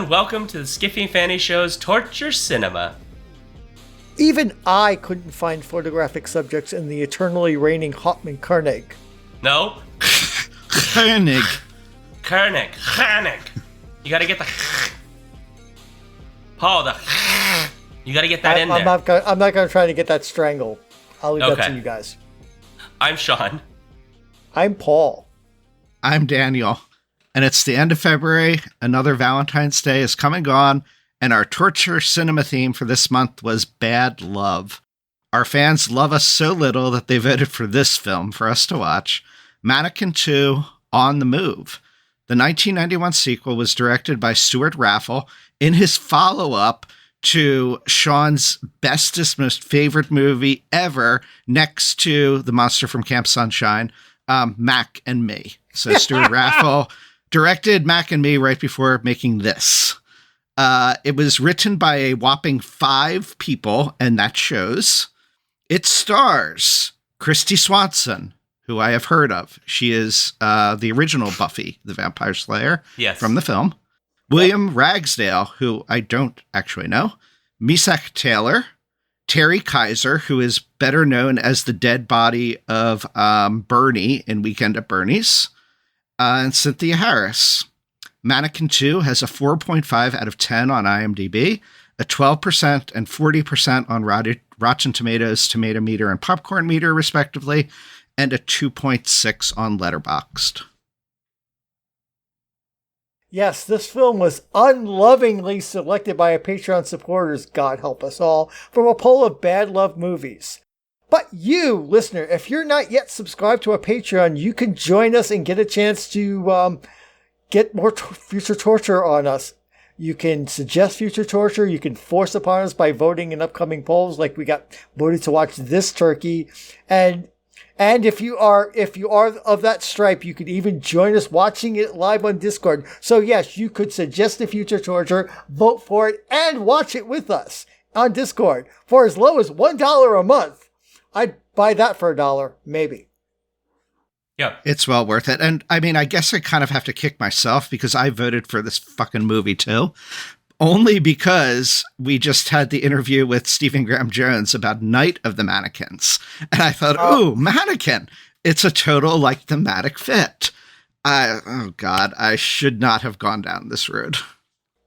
everyone. Welcome to the Skiffy and Fanny Show's Torture Cinema. Even I couldn't find photographic subjects in the eternally reigning Hotman Koenig. No? Koenig. You gotta get the... Paul, you gotta get that in there. I'm not gonna try to get that strangled. I'll leave that to you guys. I'm Shaun. I'm Paul. I'm Daniel. And it's the end of February. Another Valentine's Day is come and gone. And our torture cinema theme for this month was Bad Love. Our fans love us so little that they voted for this film for us to watch, Mannequin 2, On the Move. The 1991 sequel was directed by Stewart Raffill in his follow-up to Shaun's bestest, most favorite movie ever, next to The Monster from Camp Sunshine, Mac and Me. So Stewart Raffill directed Mac and Me right before making this. It was written by a whopping 5 people, and that shows. It stars Christy Swanson, who I have heard of. She is the original Buffy the Vampire Slayer from the film. William Ragsdale, who I don't actually know. Misak Taylor. Terry Kaiser, who is better known as the dead body of Bernie in Weekend at Bernie's. And Cynthia Harris. Mannequin 2 has a 4.5 out of 10 on IMDb, a 12% and 40% on Rotten Tomatoes, Tomato Meter, and Popcorn Meter, respectively, and a 2.6 on Letterboxd. Yes, this film was unlovingly selected by our Patreon supporters, God help us all, from a poll of Bad Love movies. But you, listener, if you're not yet subscribed to our Patreon, you can join us and get a chance to get more future torture on us. You can suggest future torture. You can force upon us by voting in upcoming polls, like we got voted to watch this turkey. And if you are of that stripe, you could even join us watching it live on Discord. So yes, you could suggest the future torture, vote for it, and watch it with us on Discord for as low as $1 a month. I'd buy that for $1, maybe. Yeah. It's well worth it. And I mean, I guess I kind of have to kick myself because I voted for this fucking movie too. Only because we just had the interview with Stephen Graham Jones about Night of the Mannequins. And I thought, ooh, Mannequin. It's a total, like, thematic fit. Oh God, I should not have gone down this road.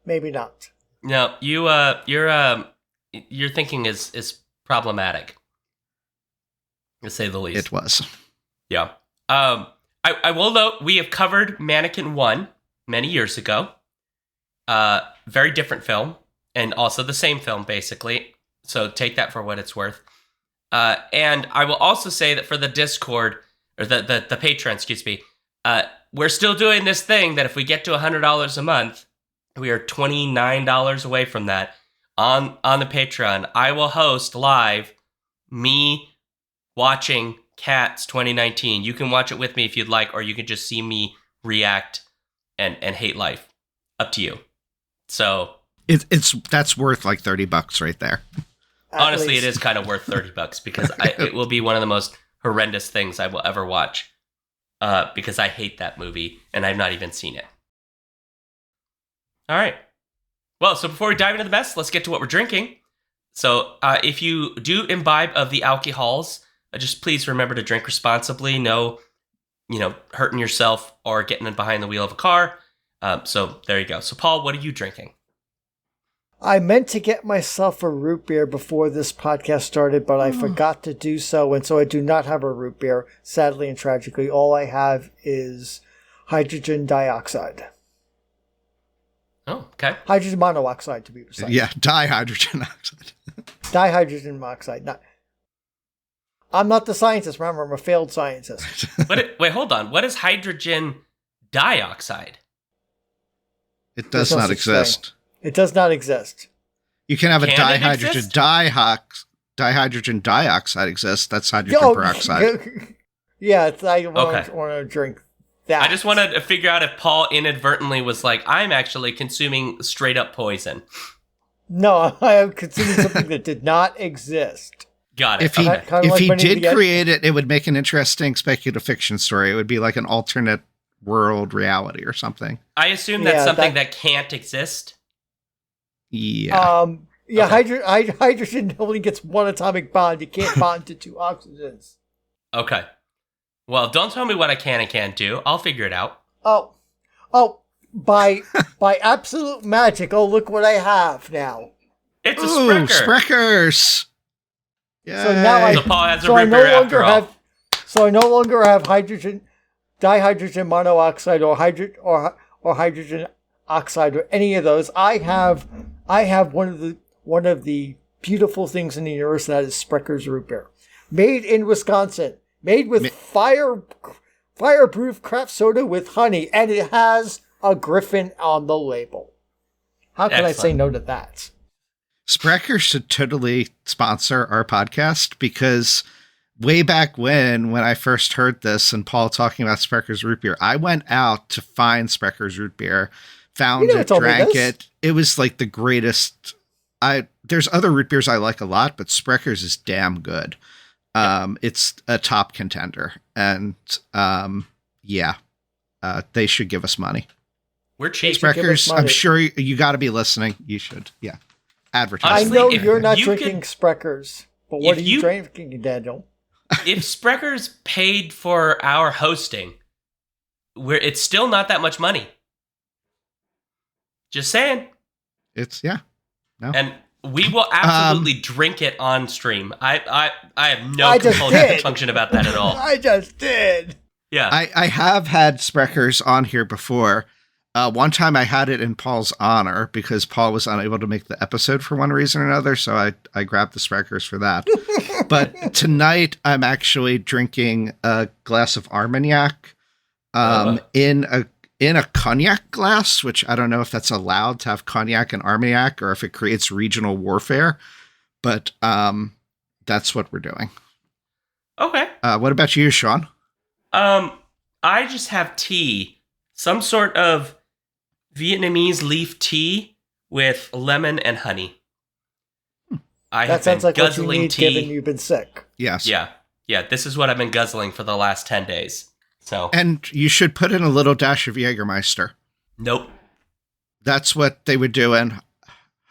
Maybe not. No, your thinking is problematic, to say the least. It was. Yeah. I will note we have covered Mannequin 1 many years ago. Very different film, and also the same film, basically. So take that for what it's worth. And I will also say that for the Discord, or the Patreon, excuse me, we're still doing this thing that if we get to $100 a month, we are $29 away from that. On the Patreon, I will host live me watching Cats 2019. You can watch it with me if you'd like, or you can just see me react and hate life. Up to you. So that's worth like $30 right there. Honestly, it is kind of worth $30 because it will be one of the most horrendous things I will ever watch. Because I hate that movie and I've not even seen it. All right. Well, so before we dive into the mess, let's get to what we're drinking. So if you do imbibe of the alcohols, just please remember to drink responsibly. No, hurting yourself or getting behind the wheel of a car. So there you go. So Paul, what are you drinking? I meant to get myself a root beer before this podcast started, but I forgot to do so. And so I do not have a root beer. Sadly and tragically, all I have is hydrogen dioxide. Oh, okay. Hydrogen monoxide, to be precise. Yeah, dihydrogen oxide. Dihydrogen monoxide. I'm not the scientist. Remember, I'm a failed scientist. Wait, hold on. What is hydrogen dioxide? It does not exist. It does not exist. You can have a dihydrogen dioxide exist. That's hydrogen peroxide. Yeah, I want to drink that. I just wanted to figure out if Paul inadvertently was like, I'm actually consuming straight up poison. No, I am consuming something that did not exist. Got it. If he did create it, it would make an interesting speculative fiction story. It would be like an alternate world reality or something. I assume that's something that can't exist. Yeah. Hydrogen only gets one atomic bond. You can't bond to two oxygens. Okay. Well, don't tell me what I can and can't do. I'll figure it out. By absolute magic. Oh, look what I have now. It's a Ooh, Sprecher. Spreckers. Yeah. So now So Paul has a root beer after all. I no longer have dihydrogen monoxide or hydrogen oxide or any of those. I have one of the beautiful things in the universe, and that is Sprecker's root beer, made in Wisconsin, made with fireproof craft soda with honey, and it has a griffin on the label. How can I say no to that? Sprecher should totally sponsor our podcast, because way back when I first heard this and Paul talking about Sprecker's root beer, I went out to find Sprecker's root beer, found it, drank it. It was like the greatest. There's other root beers I like a lot, but Sprecker's is damn good. It's a top contender, and they should give us money. We're cheap. Sprecher's, I'm sure you got to be listening. You should, advertise. Honestly, I know you're not drinking Sprecher's, but what are you drinking, Daniel? If Sprecker's paid for our hosting, it's still not that much money. Just saying. No. And we will absolutely drink it on stream. I have no compunction about that at all. I just did. Yeah. I have had Sprecher's on here before. One time I had it in Paul's honor because Paul was unable to make the episode for one reason or another, so I grabbed the Sprecher's for that. But tonight I'm actually drinking a glass of Armagnac in a cognac glass, which I don't know if that's allowed to have cognac and Armagnac or if it creates regional warfare, but that's what we're doing. Okay. What about you, Shaun? I just have tea. Some sort of Vietnamese leaf tea with lemon and honey. That sounds like what you need, given you've been sick. Yes. Yeah. This is what I've been guzzling for the last 10 days. So. And you should put in a little dash of Jägermeister. Nope. That's what they would do in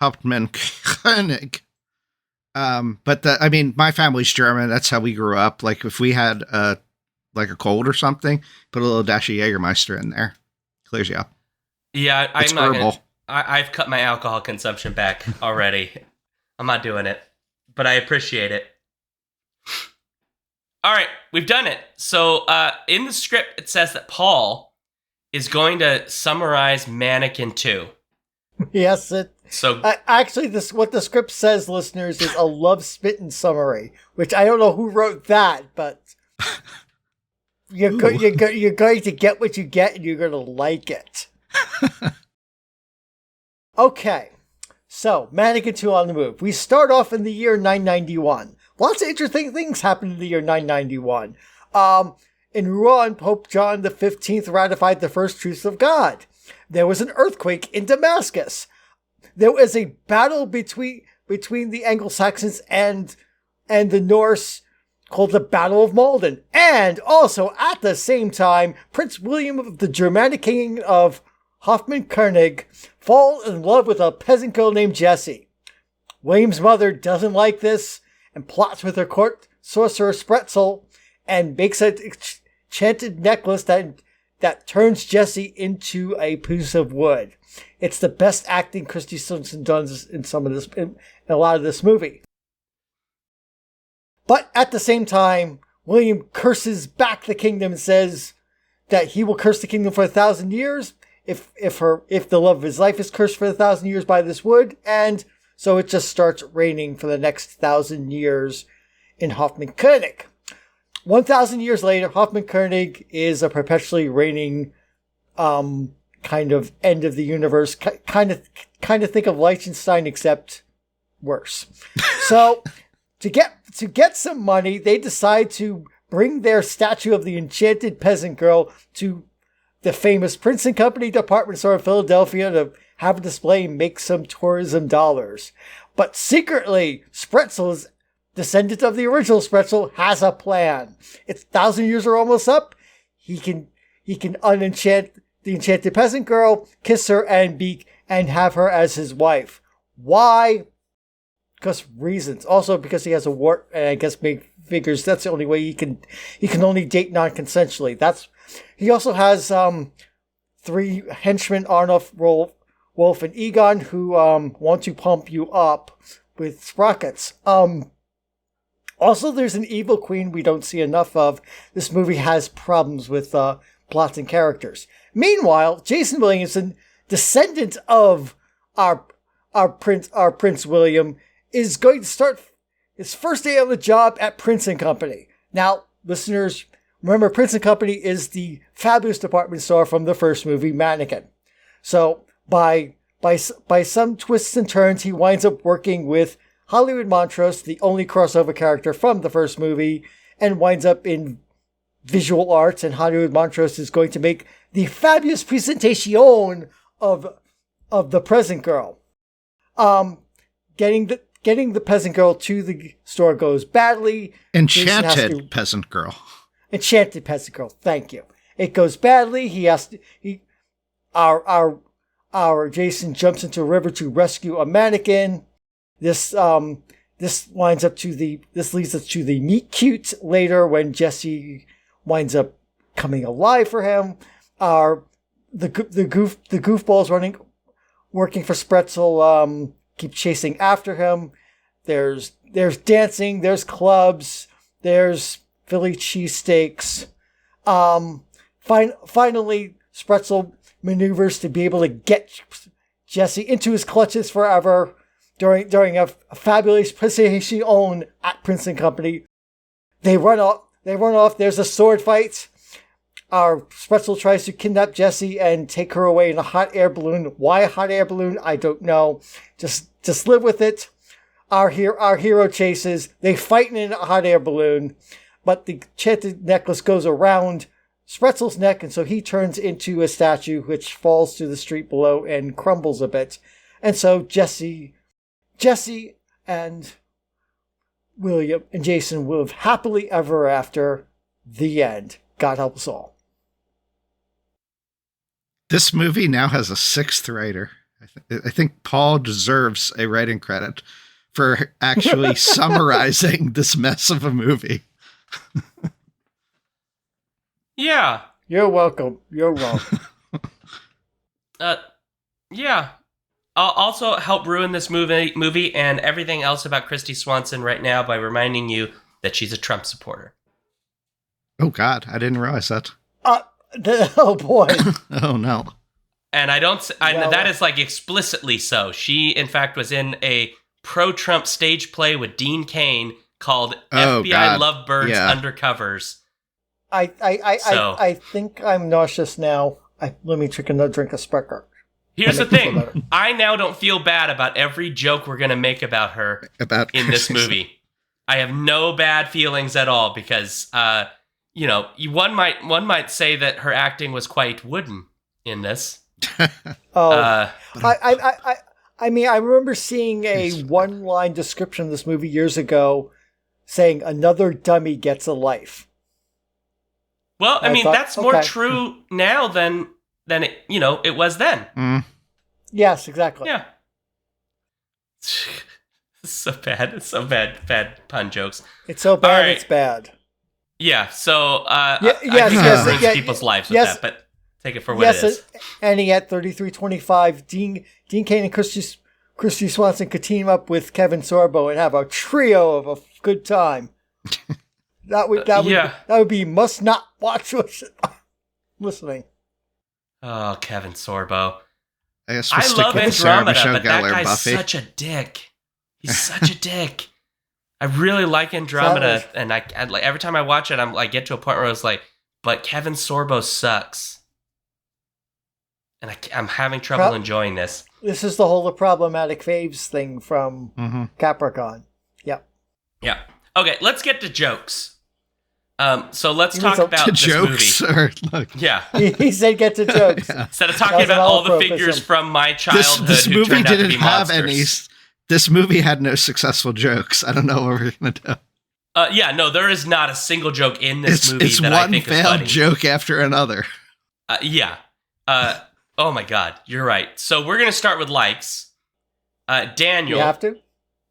Hauptmann-König. But my family's German. That's how we grew up. Like if we had a cold or something, put a little dash of Jägermeister in there. Clears you up. Yeah, it's herbal. I've cut my alcohol consumption back already. I'm not doing it, but I appreciate it. All right, we've done it. So in the script, it says that Paul is going to summarize Mannequin 2. Yes, So actually, what the script says, listeners, is a love spitting summary, which I don't know who wrote that, but you're going to get what you get, and you're going to like it. Okay, so Mannequin 2 on the move. We start off in the year 991. Lots of interesting things happen in the year 991. In Rouen, Pope John XV ratified the first truths of God. There was an earthquake in Damascus. There was a battle between the Anglo-Saxons and the Norse called the Battle of Malden. And also, at the same time, Prince William of the Germanic King of Hoffmann-König falls in love with a peasant girl named Jessie. William's mother doesn't like this and plots with her court sorcerer Spretzel and makes an enchanted necklace that turns Jessie into a piece of wood. It's the best acting Christy Simpson does in a lot of this movie. But at the same time, William curses back the kingdom and says that he will curse the kingdom for 1,000 years if the love of his life is cursed for 1,000 years by this wood, and so it just starts raining for the next 1,000 years in Hoffmann-König. 1,000 years later, Hoffmann-König is a perpetually raining kind of end of the universe. Kind of think of Liechtenstein, except worse. So to get some money, they decide to bring their statue of the enchanted peasant girl to the famous Prince and Company department store in Philadelphia to have a display and make some tourism dollars. But secretly, Spretzel's descendant of the original Spretzel has a plan. It's 1,000 years are almost up. He can unenchant the enchanted peasant girl, kiss her, and have her as his wife. Why? Because reasons. Also because he has a wart, and I guess figures that's the only way he can only date non-consensually. He also has 3 henchmen, Arnulf, Wolf, and Egon, who want to pump you up with sprockets. Also, there's an evil queen we don't see enough of. This movie has problems with plots and characters. Meanwhile, Jason Williamson, descendant of our Prince William, is going to start his first day on the job at Prince & Company. Now, listeners, remember Prince & Company is the fabulous department store from the first movie, Mannequin. So, by some twists and turns, he winds up working with Hollywood Montrose, the only crossover character from the first movie, and winds up in visual arts, and Hollywood Montrose is going to make the fabulous presentation of the Present Girl. Getting the peasant girl to the store goes badly. Enchanted peasant girl. Enchanted peasant girl. Thank you. It goes badly. Our Jason jumps into a river to rescue a mannequin. This leads us to the meet cute later when Jesse winds up coming alive for him. The goofballs working for Spretzel keep chasing after him. There's dancing, there's clubs, there's Philly cheesesteaks. Finally, Spretzel maneuvers to be able to get Jesse into his clutches forever during a fabulous presentation at Prince & Company. They run off. There's a sword fight. Our Spretzel tries to kidnap Jessie and take her away in a hot air balloon. Why a hot air balloon? I don't know. Just live with it. Our hero chases. They fight in a hot air balloon, but the enchanted necklace goes around Spretzel's neck, and so he turns into a statue which falls to the street below and crumbles a bit. And so Jesse and William and Jason live happily ever after. The end. God help us all. This movie now has a 6th writer. I think Paul deserves a writing credit for actually summarizing this mess of a movie. Yeah. You're welcome. Yeah. I'll also help ruin this movie and everything else about Kristy Swanson right now by reminding you that she's a Trump supporter. Oh, God. I didn't realize that. Oh, boy. Oh, no. And that is like explicitly so. She, in fact, was in a pro-Trump stage play with Dean Cain called FBI Lovebirds Undercovers. I think I'm nauseous now. Let me take another drink of Sprecher. Here's the thing. I now don't feel bad about every joke we're going to make about her in this movie. I have no bad feelings at all because, one might say that her acting was quite wooden in this. I remember seeing a one-line description of this movie years ago saying another dummy gets a life. Well, I mean, that's more true now than it was then. Mm. Yes, exactly. Yeah. It's so bad. It's so bad. Bad pun jokes. It's so bad, right. It's bad. Yeah, so I think that ruins people's lives with that, but take it for what it is. Ending at 33:25, Dean Cain and Kristy Swanson could team up with Kevin Sorbo and have a trio of a good time. That would be must not watch listening. Oh, Kevin Sorbo. I love Andromeda, but that guy's Buffy. such a dick. He's such a dick. I really like Andromeda, and I like every time I watch it, I get to a point where I was like, but Kevin Sorbo sucks. And I'm having trouble enjoying this. This is the whole problematic faves thing from Capricorn. Yep. Yeah. Okay, let's get to jokks. So let's talk about this jokes movie. Yeah. He said get to jokes. Yeah. Instead of talking about all the figures from my childhood this who movie turned out to didn't be have monsters. This movie had no successful jokes. I don't know what we're going to do. There is not a single joke in this movie that I think is funny. It's one failed joke after another. Yeah. Oh my God, you're right. So we're going to start with likes. Daniel. You have to?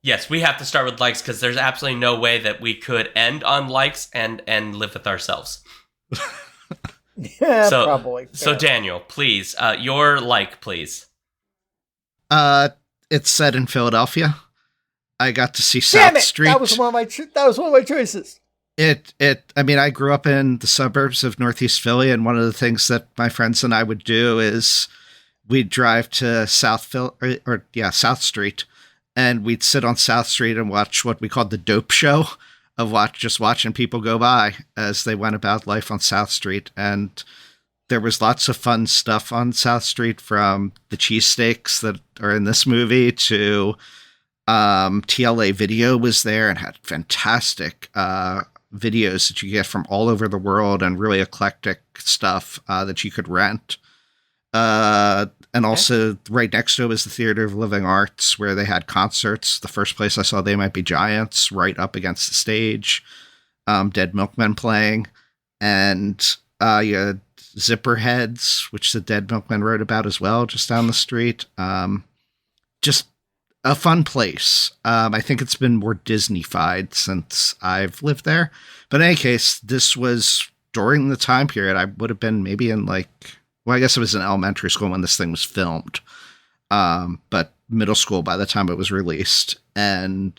Yes, we have to start with likes because there's absolutely no way that we could end on likes and live with ourselves. Yeah, probably. So Daniel, please, your like, please. It's set in Philadelphia. I got to see Damn South it! Street. That was one of my choices. I grew up in the suburbs of Northeast Philly, and one of the things that my friends and I would do is we'd drive to South Street, and we'd sit on South Street and watch what we called the dope show of just watching people go by as they went about life on South Street. And there was lots of fun stuff on South Street, from the cheesesteaks that are in this movie to TLA Video was there and had fantastic videos that you get from all over the world and really eclectic stuff that you could rent. And also right next to it was the Theater of Living Arts, where they had concerts. The first place I saw They Might Be Giants right up against the stage, Dead Milkmen playing, and you had Zipperheads, which the Dead Milkmen wrote about as well, just down the street. Just a fun place. I think it's been more Disney-fied since I've lived there. But in any case, this was during the time period. I would have been maybe in I guess it was in elementary school when this thing was filmed. But middle school by the time it was released. And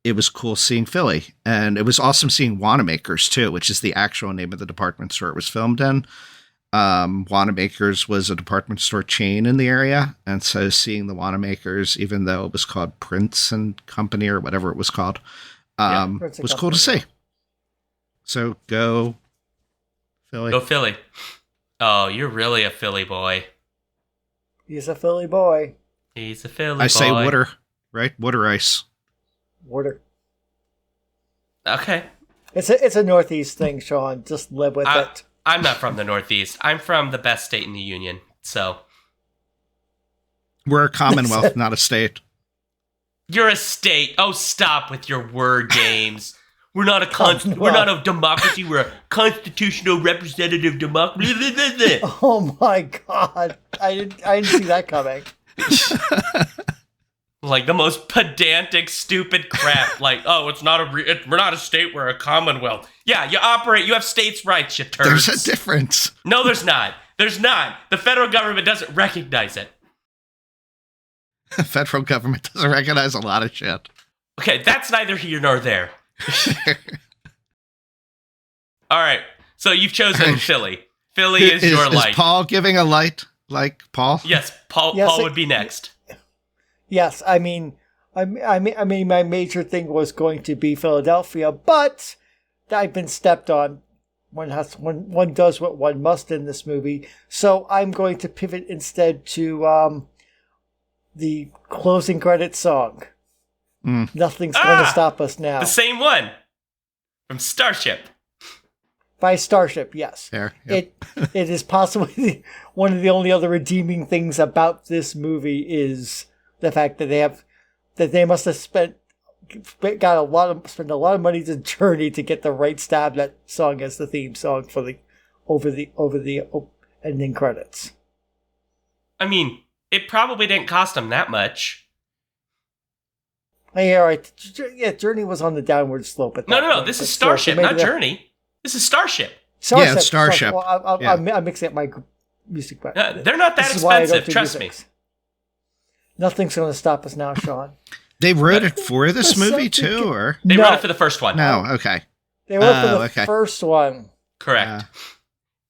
it was cool seeing Philly. And it was awesome seeing Wanamaker's too, which is the actual name of the department store it was filmed in. Wanamaker's was a department store chain in the area. And so seeing the Wanamaker's, even though it was called Prince and Company or whatever it was called, was cool to see. So go Philly. Go Philly. Oh, you're really a Philly boy. He's a Philly boy. He's a Philly boy. I say water, right? Water ice. Water. Okay. It's a Northeast thing, Shaun. Just live with it. I'm not from the Northeast. I'm from the best state in the Union, so. We're a commonwealth, not a state. You're a state. Oh, stop with your word games. We're not a democracy. We're a constitutional representative democracy. Oh my God! I didn't see that coming. Like the most pedantic, stupid crap. Like, oh, we're not a state. We're a commonwealth. Yeah, you have states' rights, you turds. There's a difference. No, there's not. There's not. The federal government doesn't recognize it. The federal government doesn't recognize a lot of shit. Okay, that's neither here nor there. All right, so you've chosen Philly. Philly is your light. Is Paul giving a light like Paul? Yes, Paul would be next. Yes, I mean, my major thing was going to be Philadelphia, but I've been stepped on. One does what one must in this movie, so I'm going to pivot instead to the closing credits song. Nothing's going to stop us now. The same one from Starship. By Starship, yes. Fair, yep. It is possibly one of the only other redeeming things about this movie is the fact that they must have spent a lot of money to Journey to get the right stab that song as the theme song for the over the ending credits. I mean, it probably didn't cost them that much. Yeah, right. Yeah, Journey was on the downward slope at that No. point, This is Starship, not Journey. This is Starship. Yeah, it's Starship. Well, I'm mixing up my music. They're not that expensive, trust me. Nothing's going to stop us now, Shaun. They wrote it for this movie too, or? They wrote it for the first one. No, okay. They wrote for the first one. Correct.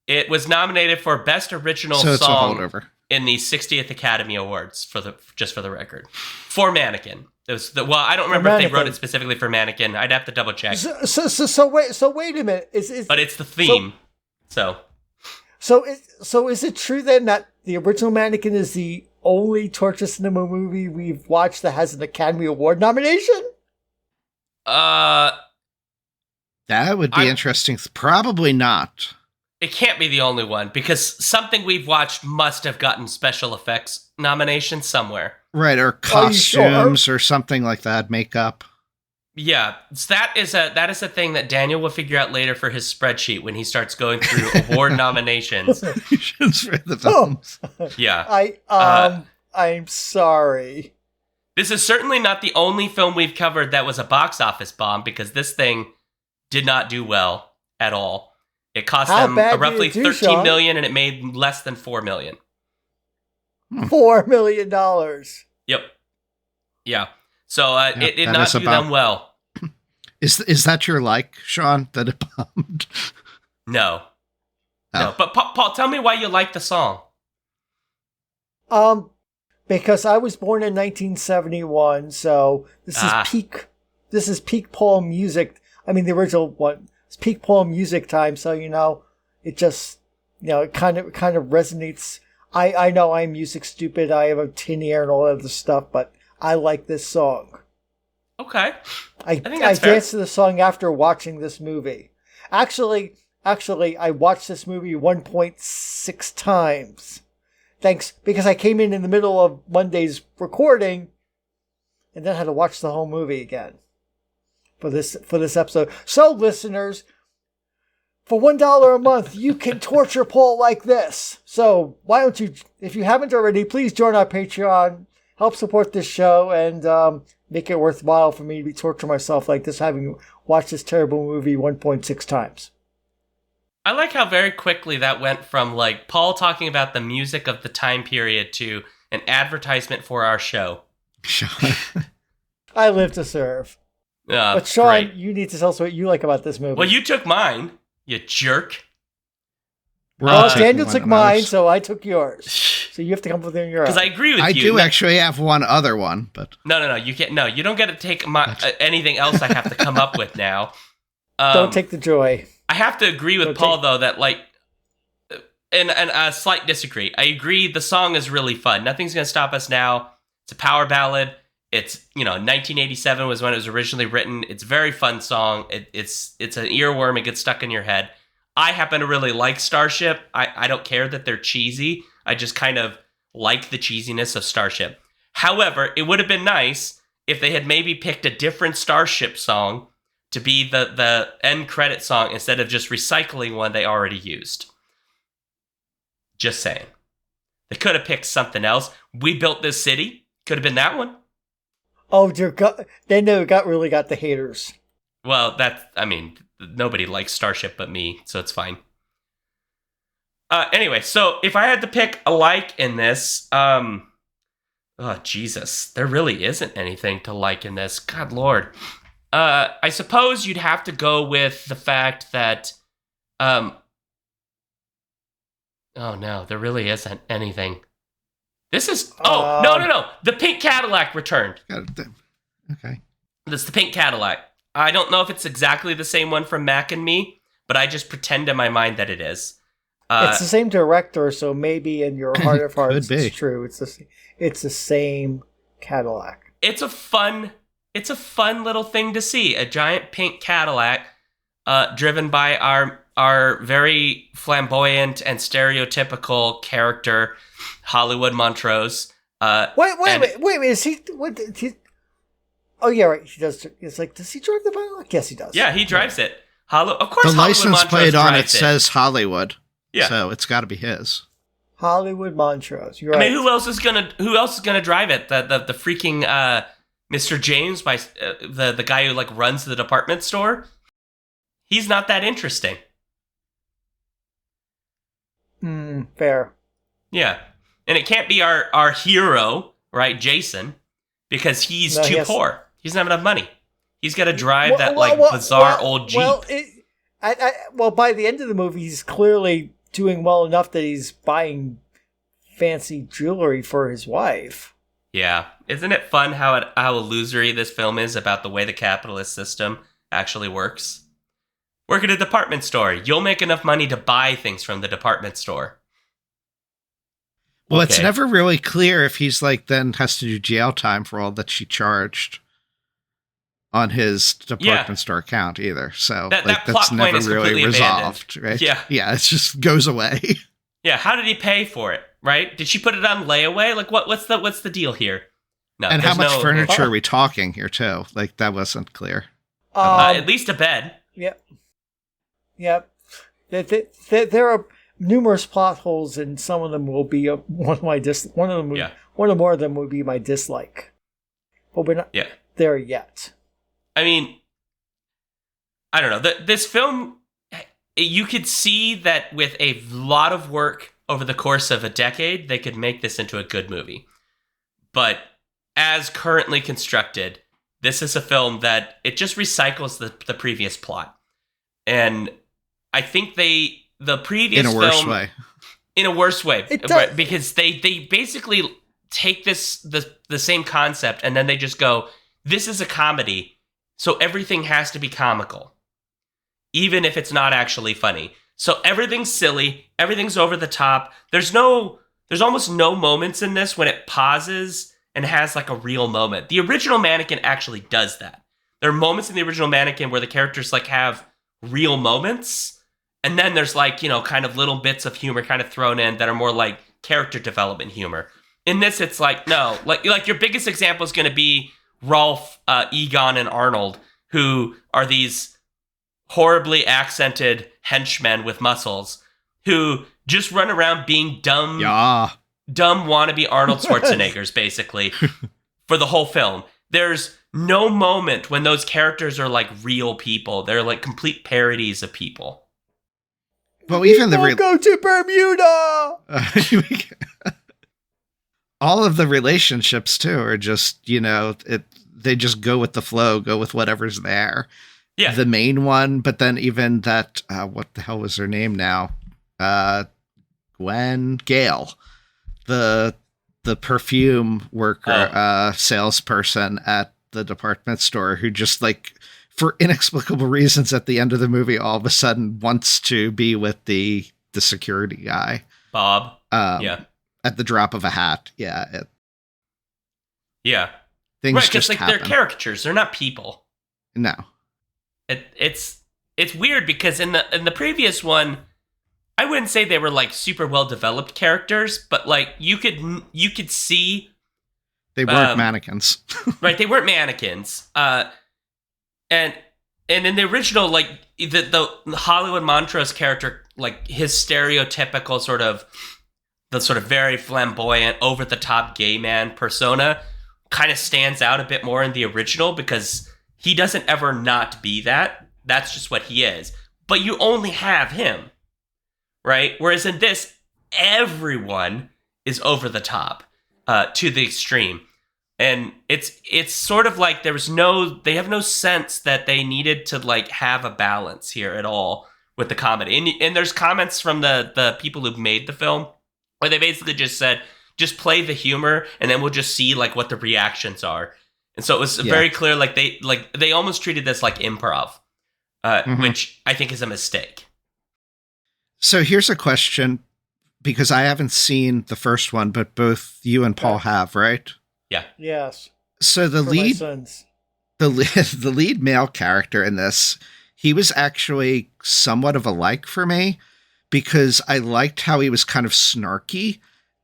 It was nominated for Best Original Song it's a holdover. In the 60th Academy Awards, for the record. For Mannequin. It was I don't remember if they wrote it specifically for Mannequin. I'd have to double check. So wait a minute. But it's the theme. So is it true then that the original Mannequin is the only torture cinema movie we've watched that has an Academy Award nomination? That would be interesting. Probably not. It can't be the only one, because something we've watched must have gotten special effects nomination somewhere. Right, or costumes or something like that, makeup. Yeah, that is a thing that Daniel will figure out later for his spreadsheet when he starts going through award nominations. For the films. Yeah. I'm sorry. This is certainly not the only film we've covered that was a box office bomb, because this thing did not do well at all. It cost them roughly $13 million, and it made less than $4 million. $4 million. Yep. Yeah. So it did not do them well. Is that your Shaun, that it bombed? No. No. But Paul, tell me why you like the song. Because I was born in 1971, so this is peak Paul music. I mean, the original one. It's peak Paul music time, so it just it kind of resonates. I know I'm music stupid. I have a tin ear and all that other stuff, but I like this song. Okay. I danced to the song after watching this movie. Actually, I watched this movie 1.6 times. Thanks, because I came in the middle of Monday's recording, and then had to watch the whole movie again for this episode. So, listeners, for $1 a month, you can torture Paul like this. So why don't you, if you haven't already, please join our Patreon, help support this show, and make it worthwhile for me to torture myself like this, having watched this terrible movie 1.6 times. I like how very quickly that went from Paul talking about the music of the time period to an advertisement for our show. I live to serve. But Shaun, great. You need to tell us what you like about this movie. Well, you took mine, you jerk. Daniel took mine, so I took yours. So you have to come up with your own. Because I agree with you. I do actually have one other one, but no, you can't. No, you don't get to take anything else. I have to come up with now. Don't take the joy. I have to agree with Paul though that and a slight disagree. I agree. The song is really fun. Nothing's gonna stop us now. It's a power ballad. It's 1987 was when it was originally written. It's a very fun song. It's an earworm. It gets stuck in your head. I happen to really like Starship. I don't care that they're cheesy. I just kind of like the cheesiness of Starship. However, it would have been nice if they had maybe picked a different Starship song to be the end credit song instead of just recycling one they already used. Just saying. They could have picked something else. We Built This City. Could have been that one. Oh, dear God. They really got the haters. Well, nobody likes Starship but me, so it's fine. Anyway, so if I had to pick a like in this, oh, Jesus, there really isn't anything to like in this. God Lord. I suppose you'd have to go with the fact that, oh no, there really isn't anything. This is, no. The pink Cadillac returned. Okay. That's the pink Cadillac. I don't know if it's exactly the same one from Mac and Me, but I just pretend in my mind that it is. It's the same director, so maybe in your heart of hearts it's true. It's the same Cadillac. It's a fun little thing to see. A giant pink Cadillac driven by our very flamboyant and stereotypical character, Hollywood Montrose. Wait, is he... Oh, yeah, right. He does. It's like, does he drive the bike? Yes, he does. Yeah, he drives it. Of course, the license plate on it says Hollywood. Yeah, so it's got to be his. Hollywood Montrose. You're right. I mean, who else is gonna drive it? The freaking Mr. James, by the guy who runs the department store. He's not that interesting. Fair. Yeah, and it can't be our hero, right, Jason, because he's too poor. He doesn't have enough money. He's got to drive bizarre old Jeep. Well, by the end of the movie, he's clearly doing well enough that he's buying fancy jewelry for his wife. Yeah. Isn't it fun how illusory this film is about the way the capitalist system actually works? Work at a department store. You'll make enough money to buy things from the department store. Well, It's never really clear if he's then has to do jail time for all that she charged on his department store account either. So that's never really resolved, right? Yeah. Yeah, it just goes away. Yeah, how did he pay for it, right? Did she put it on layaway? What's the deal here? No, and how much furniture are we talking here too? That wasn't clear. At least a bed. Yep. There are numerous plot holes, and some of them will be one or more of them will be my dislike. but we're not there yet. I mean, I don't know. This film, you could see that with a lot of work over the course of a decade, they could make this into a good movie. But as currently constructed, this is a film that it just recycles the previous plot. And I think the previous film... In a worse way. Because they basically take the same concept and then they just go, this is a comedy, so everything has to be comical. Even if it's not actually funny. So everything's silly, everything's over the top. There's almost no moments in this when it pauses and has like a real moment. The original Mannequin actually does that. There are moments in the original Mannequin where the characters like have real moments, and then there's like, kind of little bits of humor kind of thrown in that are more like character development humor. In this, it's like, no, like your biggest example is going to be Rolf, Egon, and Arnold, who are these horribly accented henchmen with muscles who just run around being dumb wannabe Arnold Schwarzeneggers, basically, for the whole film. There's no moment when those characters are like real people. They're like complete parodies of people. Well, even go to Bermuda! All of the relationships, too, are just, they just go with the flow, go with whatever's there. Yeah. The main one, but then even that, what the hell was her name now? Gale, the perfume worker, salesperson at the department store who just like, for inexplicable reasons at the end of the movie, all of a sudden wants to be with the security guy. Bob. At the drop of a hat. Yeah. Yeah. Things just like happen. They're caricatures. They're not people. No. It's weird because in the previous one, I wouldn't say they were like super well developed characters, but like you could see they weren't mannequins. Right, they weren't mannequins. And in the original, like the Hollywood Montrose character, like his stereotypical sort of very flamboyant, over the top gay man persona kind of stands out a bit more in the original because he doesn't ever not be that. That's just what he is. But you only have him, right? Whereas in this, everyone is over the top to the extreme. And it's sort of like they have no sense that they needed to like have a balance here at all with the comedy. And there's comments from the people who've made the film where they basically just said, just play the humor and then we'll just see like what the reactions are. And so it was very clear, like they almost treated this like improv, which I think is a mistake. So here's a question, because I haven't seen the first one, but both you and Paul have, right? Yeah. Yes. So the lead male character in this, he was actually somewhat of a like for me because I liked how he was kind of snarky.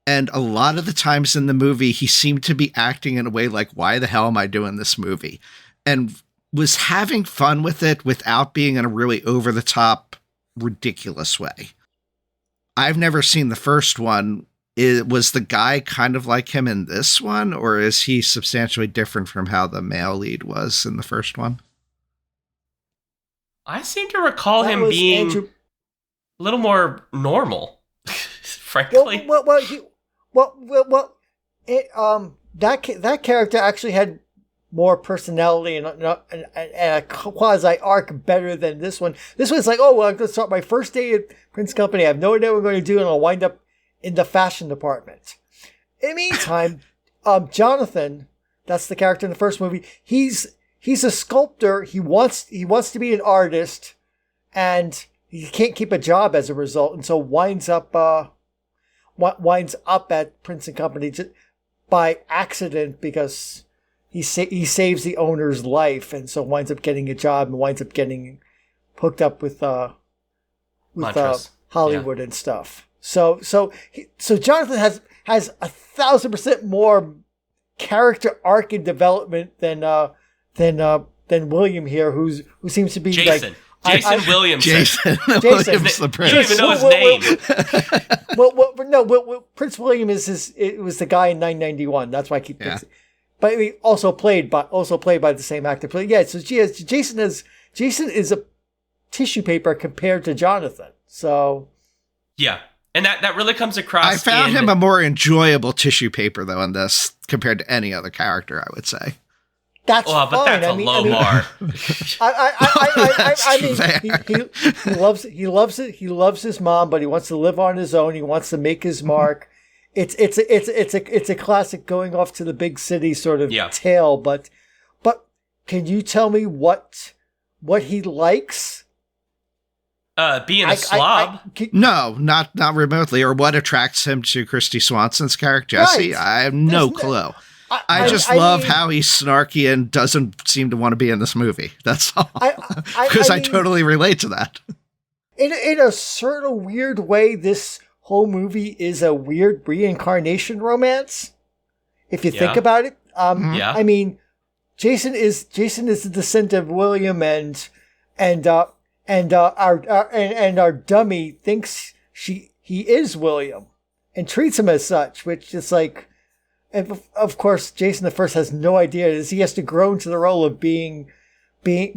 And a lot of the times in the movie, he seemed to be acting in a way like, why the hell am I doing this movie? And was having fun with it without being in a really over-the-top, ridiculous way. I've never seen the first one. Was the guy kind of like him in this one, or is he substantially different from how the male lead was in the first one? I seem to recall him being a little more normal, frankly. That character actually had more personality and a quasi arc better than this one. This one's like, I'm going to start my first day at Prince Company. I have no idea what I'm going to do, and I'll wind up in the fashion department. In the meantime, Jonathan, that's the character in the first movie, he's a sculptor. He wants to be an artist, and he can't keep a job as a result, and so winds up at Prince and Company by accident because he saves the owner's life, and so winds up getting a job and winds up getting hooked up with Hollywood and stuff. So Jonathan has 1,000% more character arc and development than William here, who seems to be Jason. Like Jason Williamson. Jason Williams, the prince. You don't even know his name. Prince William it was the guy in 991. That's why I keep thinking. but I mean, also played by the same actor. But yeah, so Jason is a tissue paper compared to Jonathan. So yeah, and that really comes across. I found him a more enjoyable tissue paper though in this compared to any other character, I would say. That's fine. But that's a low bar. I mean, he loves his mom, but he wants to live on his own. He wants to make his mark. It's a classic going off to the big city sort of tale. But can you tell me what he likes? Being a slob? No, not remotely. Or what attracts him to Christy Swanson's character, Jesse? Right. I have no clue. I just love how he's snarky and doesn't seem to want to be in this movie. That's all. Because I totally relate to that. In a certain weird way, this whole movie is a weird reincarnation romance. If you think about it. I mean, Jason is the descendant of William and our dummy thinks he is William and treats him as such, which is like. And of course, Jason the First has no idea as he has to grow into the role of being the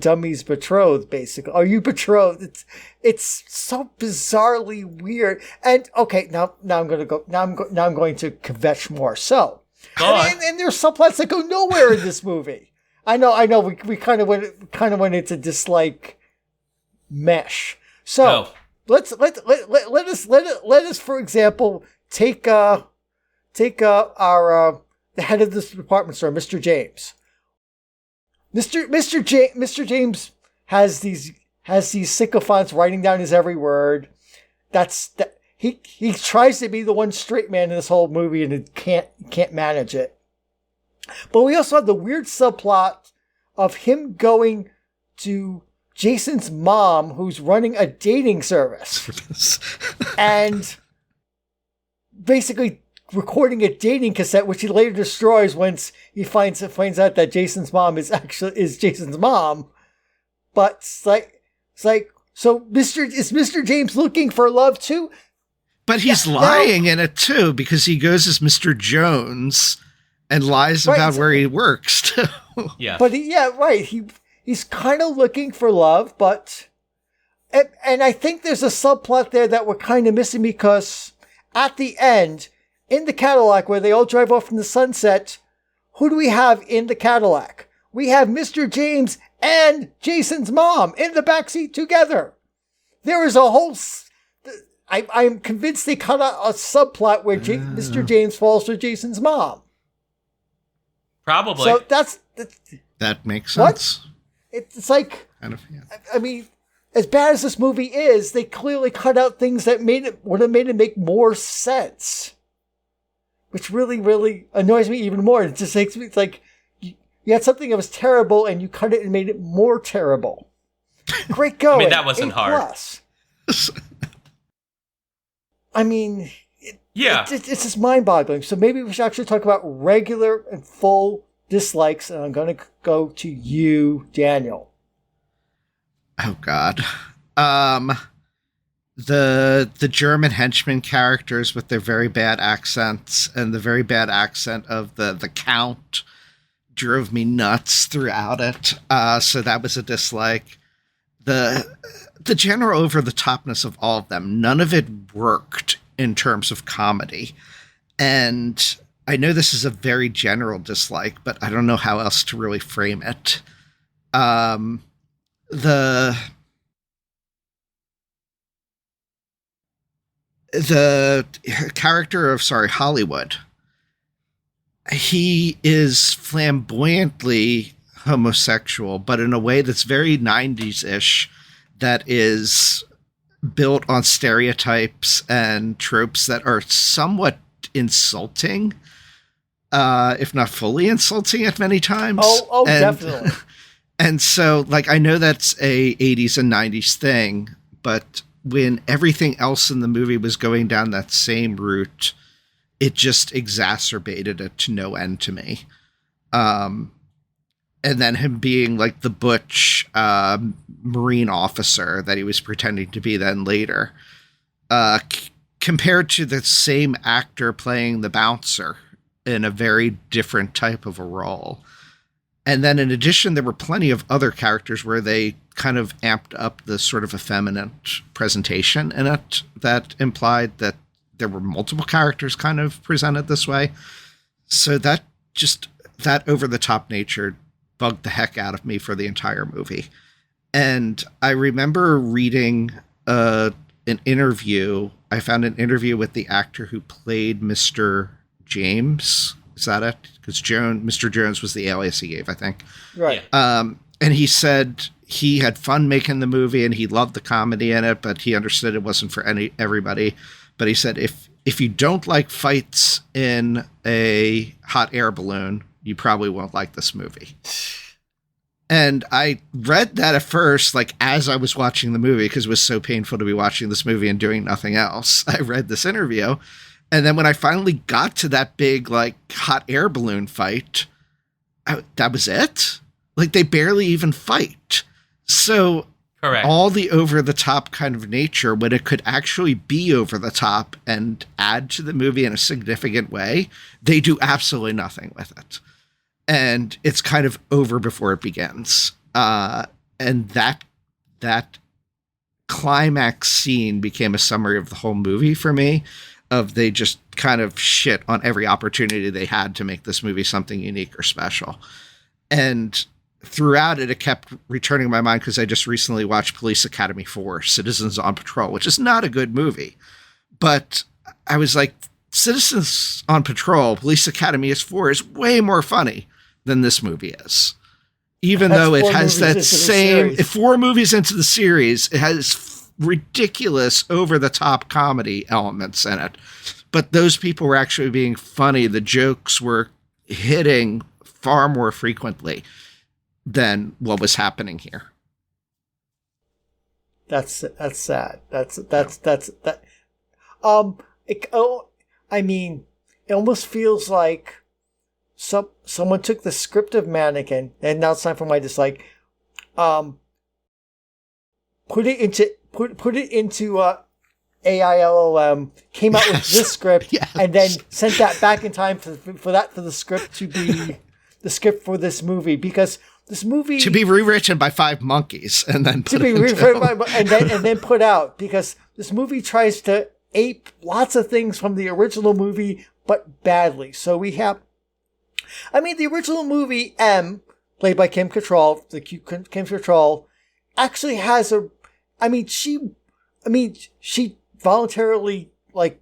dummy's betrothed. Basically, are you betrothed? It's so bizarrely weird. And okay, now I'm going to kvetch more. So, and there's subplots that go nowhere in this movie. I know. We kind of went into dislike mesh. So let us for example take our the head of this department store, Mr. James. Mr. James has these sycophants writing down his every word. He tries to be the one straight man in this whole movie and it can't manage it. But we also have the weird subplot of him going to Jason's mom, who's running a dating service, and basically recording a dating cassette, which he later destroys once he finds out that Jason's mom is Jason's mom. But it's like so Mr. James looking for love too? But he's lying in it too, because he goes as Mr. Jones and lies about where he works too. Yeah. But he's kind of looking for love, but and I think there's a subplot there that we're kind of missing, because at the end, in the Cadillac where they all drive off in the sunset, who do we have in the Cadillac? We have Mr. James and Jason's mom in the backseat together. There is a whole... I'm convinced they cut out a subplot where Mr. James falls for Jason's mom. Probably. So that makes sense. It's like... Kind of, yeah. I mean, as bad as this movie is, they clearly cut out things that would have made it make more sense. Which really, really annoys me even more. It just makes me, it's like, you had something that was terrible and you cut it and made it more terrible. Great going. I mean, that wasn't hard. I mean, it's just mind-boggling. So maybe we should actually talk about regular and full dislikes, and I'm going to go to you, Daniel. Oh, God. The German henchman characters with their very bad accents and the very bad accent of the Count drove me nuts throughout it. So that was a dislike. The general over-the-topness of all of them, none of it worked in terms of comedy. And I know this is a very general dislike, but I don't know how else to really frame it. The character of, Hollywood, he is flamboyantly homosexual, but in a way that's very 90s-ish, that is built on stereotypes and tropes that are somewhat insulting, if not fully insulting at many times. Definitely. And so, I know that's a 80s and 90s thing, but when everything else in the movie was going down that same route, it just exacerbated it to no end to me. And then him being the butch Marine officer that he was pretending to be then later, compared to the same actor playing the bouncer in a very different type of a role. And then in addition, there were plenty of other characters where they kind of amped up the sort of effeminate presentation in it that implied that there were multiple characters kind of presented this way. So that over-the-top nature bugged the heck out of me for the entire movie. And I remember reading an interview. I found an interview with the actor who played Mr. James. Is that it? Because Mr. Jones was the alias he gave, I think. Right. And he said he had fun making the movie and he loved the comedy in it, but he understood it wasn't for everybody. But he said, if you don't like fights in a hot air balloon, you probably won't like this movie. And I read that at first, like as I was watching the movie, because it was so painful to be watching this movie and doing nothing else. I read this interview. And then when I finally got to that big, like, hot air balloon fight, that was it? Like, they barely even fight. So Correct. All the over-the-top kind of nature, when it could actually be over-the-top and add to the movie in a significant way, they do absolutely nothing with it. And it's kind of over before it begins. And that climax scene became a summary of the whole movie for me. They just kind of shit on every opportunity they had to make this movie something unique or special. And throughout it kept returning to my mind because I just recently watched Police Academy 4, Citizens on Patrol, which is not a good movie. But I was like, Citizens on Patrol, Police Academy 4 is way more funny than this movie is. Even though it has that same 4 movies into the series, it has ridiculous over-the-top comedy elements in it. But those people were actually being funny. The jokes were hitting far more frequently than what was happening here. That's sad. I mean, it almost feels like someone took the script of Mannequin, and now it's time for my dislike. Put it into AILLM, came out with this script, and then sent that back in time for the script to be the script for this movie, because this movie to be rewritten by 5 monkeys and then and then put out, because this movie tries to ape lots of things from the original movie, but badly. So we have, the original movie M, played by Kim Cattrall, the cute Kim Cattrall, actually has she voluntarily, like,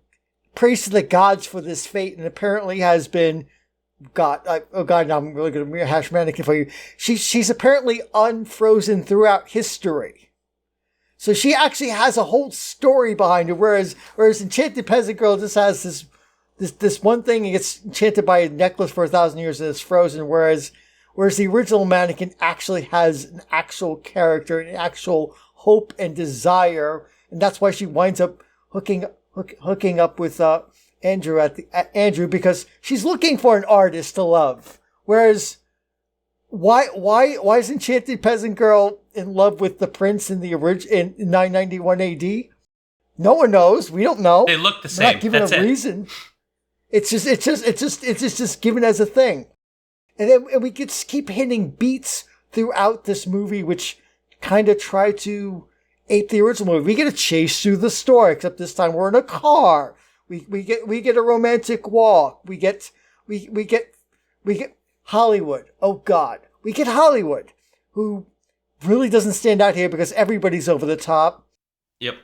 prays to the gods for this fate, and apparently has been, now I'm really going to hash Mannequin for you. She's apparently unfrozen throughout history. So she actually has a whole story behind her, whereas Enchanted Peasant Girl just has this one thing and gets enchanted by a necklace for 1,000 years and is frozen, whereas the original Mannequin actually has an actual character, an actual hope and desire, and that's why she winds up hooking up with Andrew, because she's looking for an artist to love. Whereas, why is Enchanted Peasant Girl in love with the prince in the in 991 AD? No one knows. We don't know. They look the We're same. not given That's a reason. It's just given as a thing. And we just keep hitting beats throughout this movie, which kind of try to ape the original movie. We get a chase through the store, except this time we're in a car. We get a romantic walk. We get Hollywood. Oh God, we get Hollywood, who really doesn't stand out here because everybody's over the top. Yep.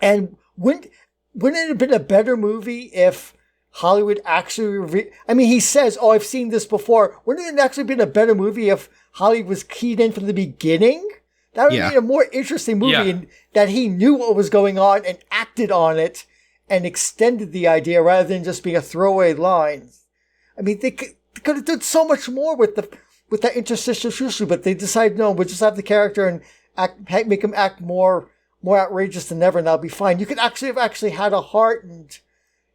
And wouldn't it have been a better movie if Hollywood actually... he says, "Oh, I've seen this before." Wouldn't it have actually been a better movie if Hollywood was keyed in from the beginning? That would have made a more interesting movie, and that he knew what was going on and acted on it and extended the idea rather than just being a throwaway line. They could have done so much more with that interstitial shushu, but they decided, no, we'll just have the character and make him act more outrageous than ever, and that'll be fine. You could have actually had a heart and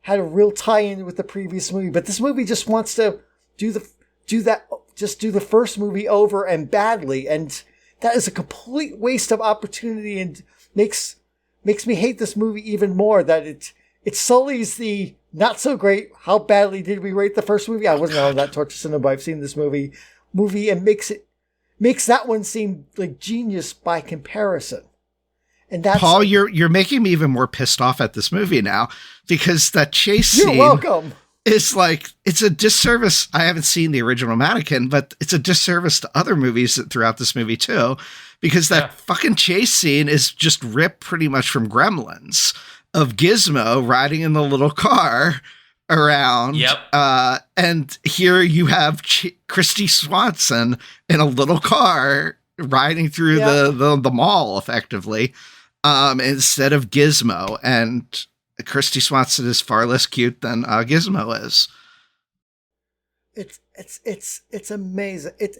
had a real tie-in with the previous movie, but this movie just wants to do the first movie over and badly, and that is a complete waste of opportunity, and makes me hate this movie even more, that it sullies the not so great. How badly did we rate the first movie? I wasn't on that torture cinema, but I've seen this movie, and makes that one seem like genius by comparison. And that's Paul, you're making me even more pissed off at this movie now, because that chase You're scene welcome. is like, it's a disservice. I haven't seen the original Mannequin, but it's a disservice to other movies throughout this movie too, because that fucking chase scene is just ripped pretty much from Gremlins, of Gizmo riding in the little car around. Yep. And here you have Christy Swanson in a little car riding through the mall effectively, instead of Gizmo. And Christy Swanson is far less cute than Gizmo is. It's amazing. It's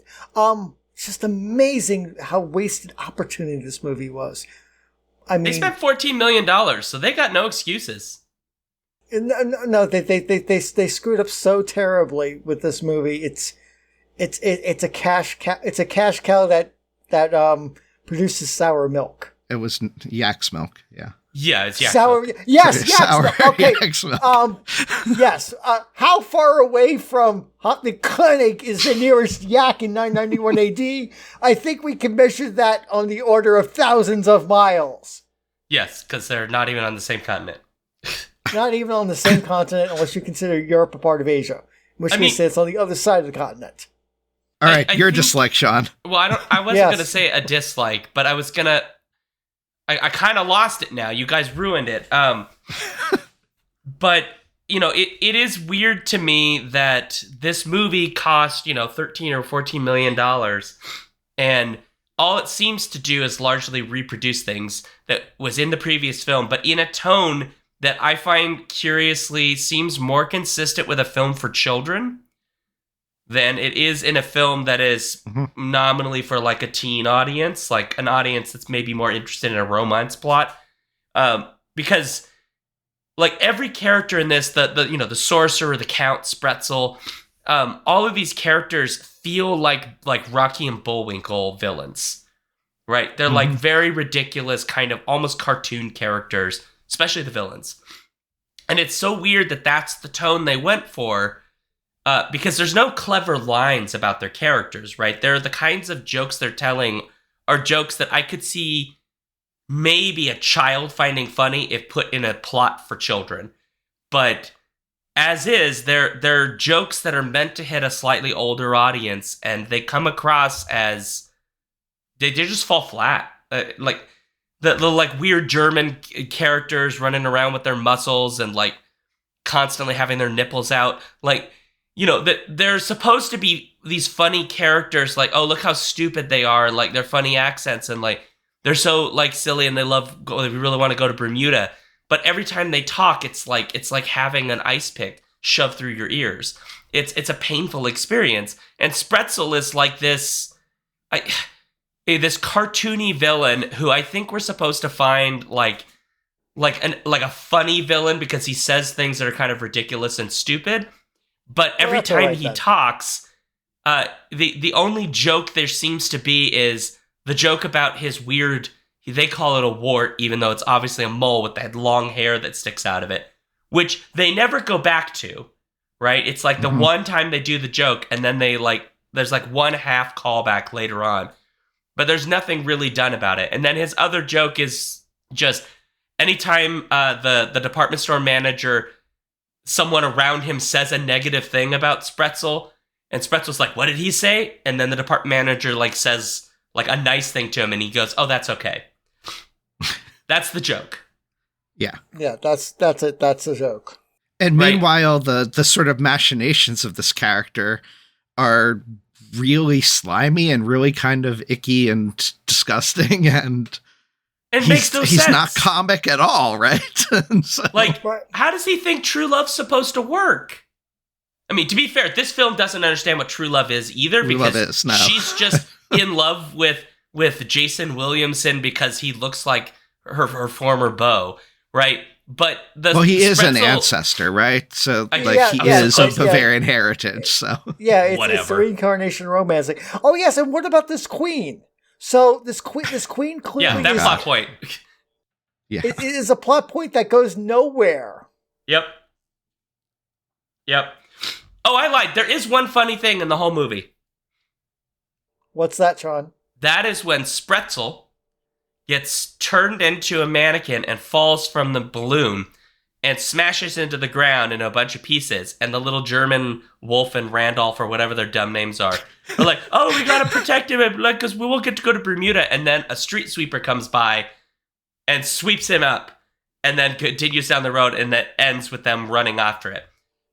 just amazing how wasted opportunity this movie was. I mean, they spent $14 million, so they got no excuses. No, they screwed up so terribly with this movie. It's a cash cow that produces sour milk. It was yak's milk. Yeah. Yeah, it's yak sour. milk. Yes, Sour yak's milk. Okay. yak's milk. Yes. How far away from the clinic is the nearest yak in 991 AD? I think we can measure that on the order of thousands of miles. Yes, because they're not even on the same continent. Not even on the same continent, unless you consider Europe a part of Asia, which means it's on the other side of the continent. All right, I your think, dislike, Sean. Well, I wasn't Yes. gonna say a dislike, but I was gonna. I kind of lost it now. You guys ruined it. But it is weird to me that this movie cost $13 or $14 million, and all it seems to do is largely reproduce things that was in the previous film, but in a tone that I find curiously seems more consistent with a film for children than it is in a film that is nominally for like a teen audience, like an audience that's maybe more interested in a romance plot. Because like every character in this, the sorcerer, the Count, Spretzel, all of these characters feel like Rocky and Bullwinkle villains, right? They're like very ridiculous, kind of almost cartoon characters, especially the villains. And it's so weird that that's the tone they went for, because there's no clever lines about their characters, right? They're the kinds of jokes they're telling are jokes that I could see maybe a child finding funny if put in a plot for children. But as is, they're jokes that are meant to hit a slightly older audience, and they come across as they just fall flat. Like the like weird German characters running around with their muscles and like constantly having their nipples out. Like, that they're supposed to be these funny characters, like, oh, look how stupid they are, and like their funny accents, and like they're so like silly, and they really want to go to Bermuda. But every time they talk, it's like having an ice pick shoved through your ears. It's a painful experience. And Spretzel is like this cartoony villain who I think we're supposed to find like a funny villain because he says things that are kind of ridiculous and stupid. But every time he talks, the only joke there seems to be is the joke about his weird, they call it a wart, even though it's obviously a mole with that long hair that sticks out of it, which they never go back to, right? It's like the one time they do the joke, and then there's like one half callback later on, but there's nothing really done about it. And then his other joke is just anytime the department store manager, someone around him says a negative thing about Spretzel, and Spretzel's like, what did he say? And then the department manager like says like a nice thing to him, and he goes, oh, that's okay. That's the joke. Yeah, that's it. That's a joke. And meanwhile, the sort of machinations of this character are really slimy and really kind of icky and disgusting, and it makes no sense. He's not comic at all, right? So, how does he think true love's supposed to work? I mean, to be fair, this film doesn't understand what true love is either, because she's just in love with Jason Williamson because he looks like her former beau, right? But he is an ancestor, right? So he is of Bavarian heritage. So it's the reincarnation romance. Like, oh yes, and what about this queen? So this queen clearly that plot point. Yeah, it is a plot point that goes nowhere. Yep. Oh, I lied. There is one funny thing in the whole movie. What's that, Sean? That is when Spretzel gets turned into a mannequin and falls from the balloon and smashes into the ground in a bunch of pieces. And the little German Wolf and Randolph, or whatever their dumb names are like, oh, we gotta protect him because we won't get to go to Bermuda. And then a street sweeper comes by and sweeps him up and then continues down the road, and that ends with them running after it.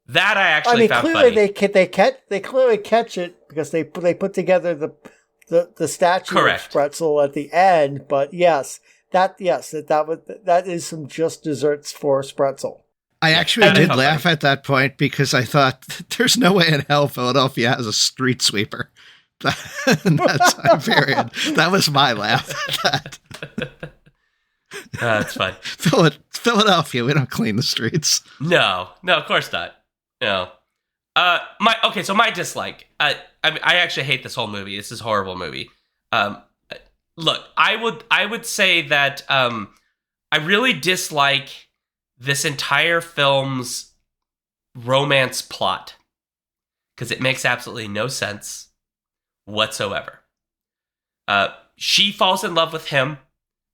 That I actually found clearly funny. They clearly catch it because they put together the statue of Spretzel at the end. But that is some just desserts for Spretzel. I actually did laugh at that point because I thought there's no way in hell Philadelphia has a street sweeper. In that time period. That was my laugh at that. That's fine. Philadelphia, we don't clean the streets. No, of course not. No. So my dislike. I actually hate this whole movie. This is a horrible movie. Look, I would say that I really dislike this entire film's romance plot because it makes absolutely no sense whatsoever. She falls in love with him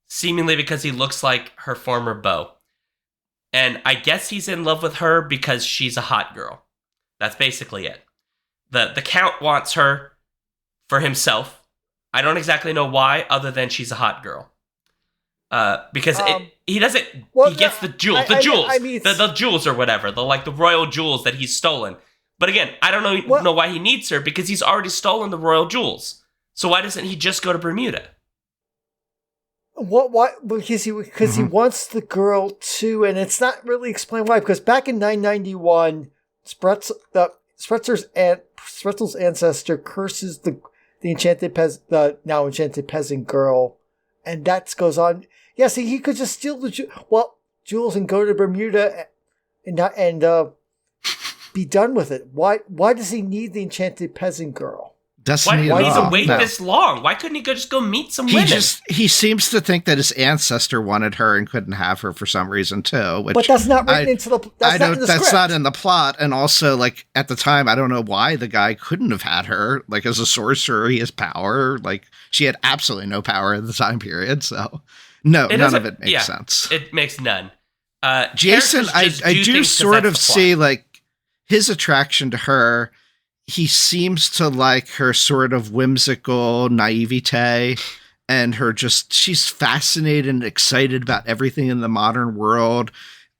seemingly because he looks like her former beau. And I guess he's in love with her because she's a hot girl. That's basically it. The Count wants her for himself. I don't exactly know why, other than she's a hot girl. Because he doesn't. Well, he gets the jewels, the jewels or whatever, the royal jewels that he's stolen. But again, I don't know why he needs her because he's already stolen the royal jewels. So why doesn't he just go to Bermuda? What? Because he wants the girl too, and it's not really explained why. Because back in 991, Spretzel's ancestor curses the now enchanted peasant girl, and that goes on. Yeah, see, he could just steal the jewels and go to Bermuda and be done with it. Why does he need the enchanted peasant girl? Why did he need to wait this long? Why couldn't he just go meet some women? He seems to think that his ancestor wanted her and couldn't have her for some reason too. But that's not written into the. That's not in the plot. And also, at the time, I don't know why the guy couldn't have had her. As a sorcerer, he has power. She had absolutely no power in the time period. So none of it makes sense. It makes none. Jason, I do sort of see his attraction to her. He seems to like her sort of whimsical naivete and she's fascinated and excited about everything in the modern world.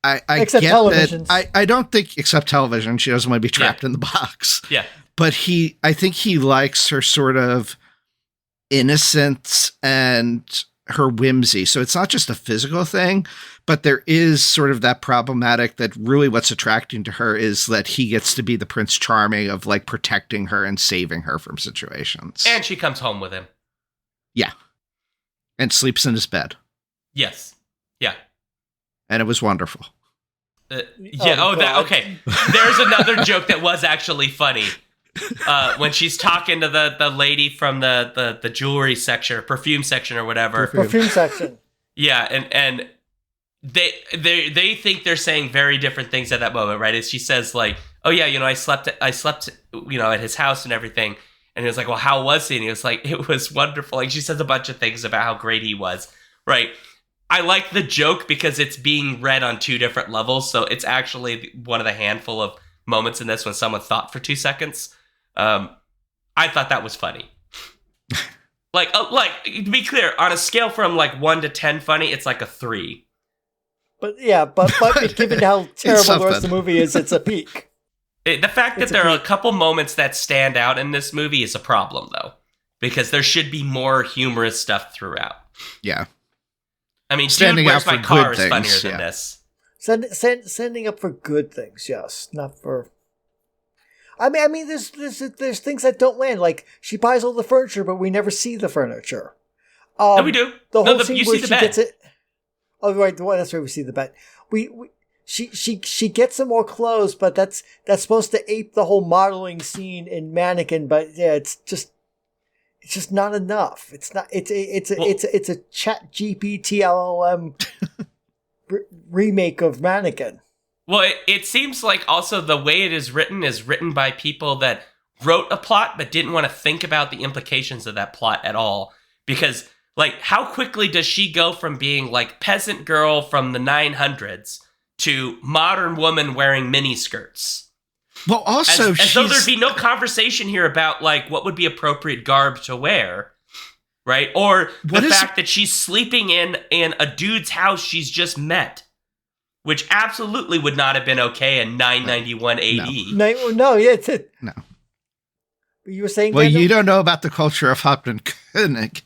I except get televisions. that. I don't think, except television, she doesn't want to be trapped in the box. Yeah. But I think he likes her sort of innocence and her whimsy. So it's not just a physical thing, but there is sort of that problematic that really what's attracting to her is that he gets to be the Prince Charming of protecting her and saving her from situations. And she comes home with him. Yeah. And sleeps in his bed. Yes. Yeah. And it was wonderful. Okay. There's another joke that was actually funny. When she's talking to the lady from the jewelry section, or perfume section or whatever. Perfume section. Yeah, and they think they're saying very different things at that moment, right? As she says oh yeah, I slept at his house and everything. And he was like, well, how was he? And he was like, it was wonderful. She says a bunch of things about how great he was, right? I like the joke because it's being read on two different levels. So it's actually one of the handful of moments in this when someone thought for 2 seconds. I thought that was funny. To be clear, on a scale from 1 to 10 funny, it's a 3. But yeah, but given how terrible the rest of the movie is, it's a peak. The fact that there are a couple moments that stand out in this movie is a problem, though, because there should be more humorous stuff throughout. Yeah. I mean, standing Dude, up Where's for My Car good is funnier things, than this. Sending up for good things, yes, not for. I mean, there's things that don't land. She buys all the furniture, but we never see the furniture. No, we do. The whole scene you where see the she bed. gets it. Oh, right. That's where we see the bed. She gets some more clothes, but that's supposed to ape the whole modeling scene in Mannequin. But yeah, it's just not enough. It's not. It's a Chat GPT LLM remake of Mannequin. Well, it seems like also the way it is written by people that wrote a plot but didn't want to think about the implications of that plot at all. Because, like, how quickly does she go from being, like, peasant girl from the 900s to modern woman wearing miniskirts? Well, also, as though there'd be no conversation here about, like, what would be appropriate garb to wear, right? Or the fact that she's sleeping in a dude's house she's just met. Which absolutely would not have been okay in 991 AD. No, yeah, it's it. No. You were saying, well, Daniel? You don't know about the culture of Hauptkönig.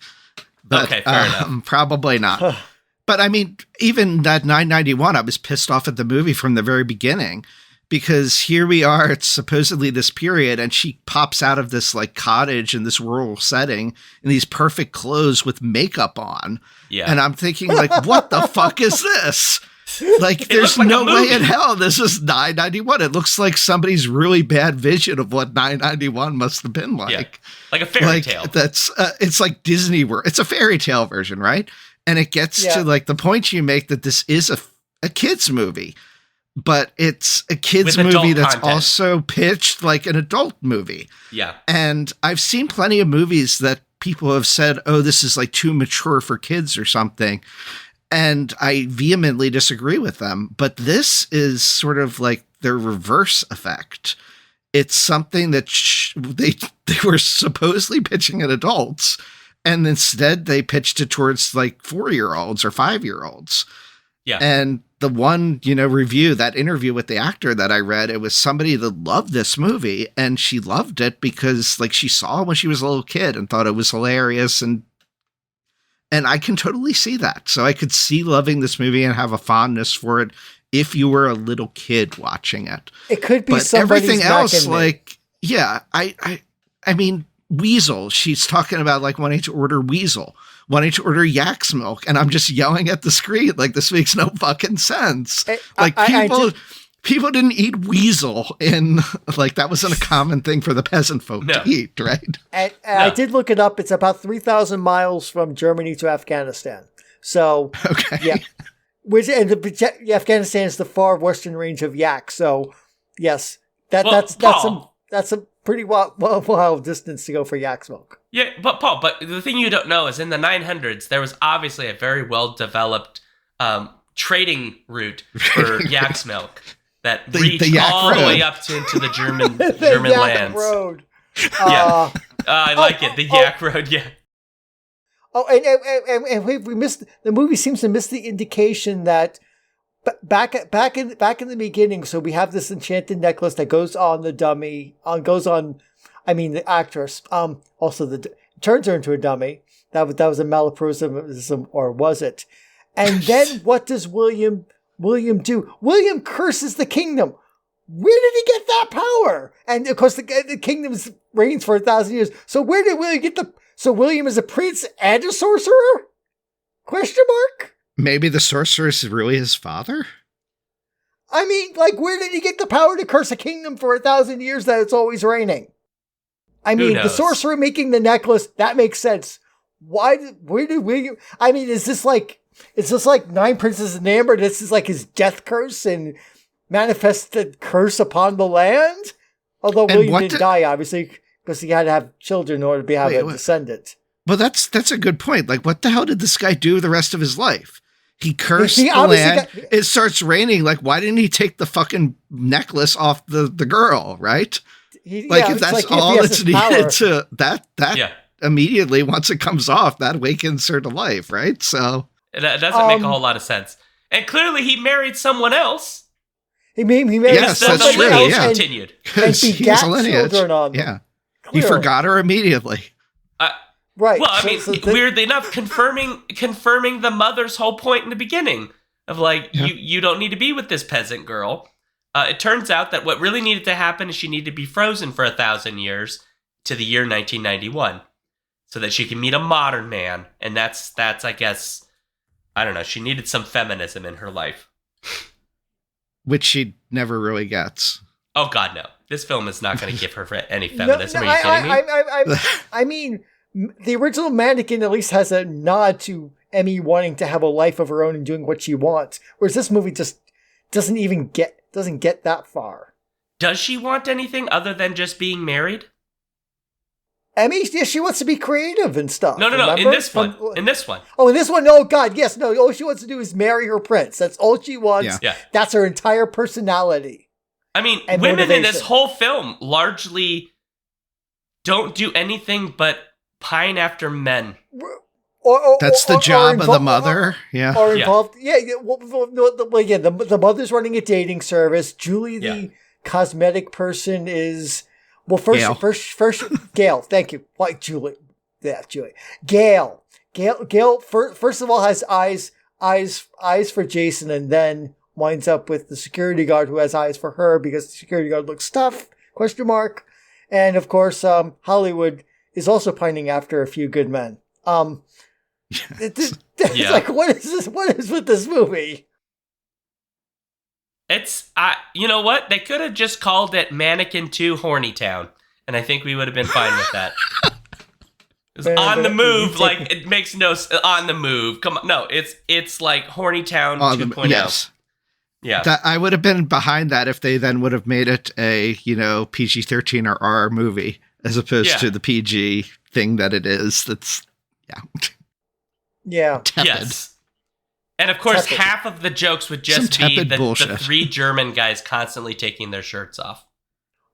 But, okay, fair enough. Probably not. But I mean, even that 991, I was pissed off at the movie from the very beginning. Because here we are, it's supposedly this period, and she pops out of this like cottage in this rural setting in these perfect clothes with makeup on. Yeah. And I'm thinking, like, what the fuck is this? Like, there's like no way in hell this is 991. It looks like somebody's really bad vision of what 991 must have been like. Yeah. Like a fairy tale. That's it's like Disney World. It's a fairy tale version, right? And it gets to like the point you make that this is a kid's movie, but it's a kid's movie that's content. Also pitched like an adult movie. Yeah. And I've seen plenty of movies that people have said, oh, this is like too mature for kids or something. And I vehemently disagree with them. But this is sort of like their reverse effect. It's something that they were supposedly pitching at adults. And instead they pitched it towards like 4-year-olds or 5-year-olds. Yeah. And the one, review, that interview with the actor that I read, it was somebody that loved this movie. And she loved it because like she saw it when she was a little kid and thought it was hilarious. And I can totally see that. So I could see loving this movie and have a fondness for it if you were a little kid watching it. It could be but somebody's everything else, like, yeah, I mean, Weasel, she's talking about like wanting to order Weasel, wanting to order Yak's milk. And I'm just yelling at the screen like this makes no fucking sense. People didn't eat Weasel in, like, that wasn't a common thing for the peasant folk to eat, right? And I did look it up. It's about 3,000 miles from Germany to Afghanistan. So, okay. Yeah. Afghanistan is the far western range of Yak. So, yes, that's a pretty wild distance to go for Yak's milk. Yeah, but Paul, the thing you don't know is in the 900s, there was obviously a very well-developed trading route for Yak's milk. That reached all the way up into the German Yak lands. Road. Yeah, I like it. The Yak Road. Yeah. Oh, and we missed. The movie seems to miss the indication that back in the beginning. So we have this enchanted necklace that goes on the dummy. The actress. Also, turns her into a dummy. That was a malapropism, or was it? And then what does William do? William curses the kingdom. Where did he get that power? And of course, the kingdom reigns for 1,000 years. So where did William get So William is a prince and a sorcerer? Question mark? Maybe the sorcerer is really his father? I mean, like, where did he get the power to curse a kingdom for 1,000 years that it's always raining? I mean, the sorcerer making the necklace, that makes sense. Where did William... I mean, is this like Nine Princes in Amber? This is like his death curse and manifested curse upon the land? Although William didn't die, obviously, because he had to have children in order to have a descendant. Well, that's a good point. Like, what the hell did this guy do the rest of his life? He cursed the land. It starts raining. Like, why didn't he take the fucking necklace off the girl, right? If that's all that's needed to... That immediately, once it comes off, that awakens her to life, right? So... That doesn't make a whole lot of sense. And clearly he married someone else. He married somebody else continued. And begat children on them. Yeah. Clearly. He forgot her immediately. Right. Well, I mean, weirdly enough, confirming the mother's whole point in the beginning of like, you don't need to be with this peasant girl. It turns out that what really needed to happen is she needed to be frozen for 1,000 years to the year 1991 so that she can meet a modern man. And that's, I guess, I don't know. She needed some feminism in her life. Which she never really gets. Oh, God, no. This film is not going to give her any feminism. Are you kidding me? I mean, the original Mannequin at least has a nod to Emmy wanting to have a life of her own and doing what she wants. Whereas this movie just doesn't get that far. Does she want anything other than just being married? I mean, yeah, she wants to be creative and stuff. No. Remember? In this one. In this one. Oh, in this one? Oh, God, yes. No, all she wants to do is marry her prince. That's all she wants. Yeah. That's her entire personality. I mean, and women motivation. in this whole film largely don't do anything but pine after men. That's the job of the mother. Or involved. Yeah. The mother's running a dating service. Julie, the cosmetic person, is... Well, first, Gail. Thank you. Like Julie. Yeah, Julie. Gail, first of all, has eyes for Jason, and then winds up with the security guard who has eyes for her because the security guard looks tough, ? And of course, Hollywood is also pining after a few good men. It's like, what is this? What is with this movie? It's, you know what? They could have just called it Mannequin 2 Horny Town, and I think we would have been fine with that. It's on the move, like, it makes no on the move. Come on, no, it's like Horny Town 2.0. Yes. Yeah. I would have been behind that if they then would have made it a, PG-13 or R movie, as opposed to the PG thing that it is. That's, Yeah. Tepid. Yes. And of course, half of the jokes would just be the three German guys constantly taking their shirts off.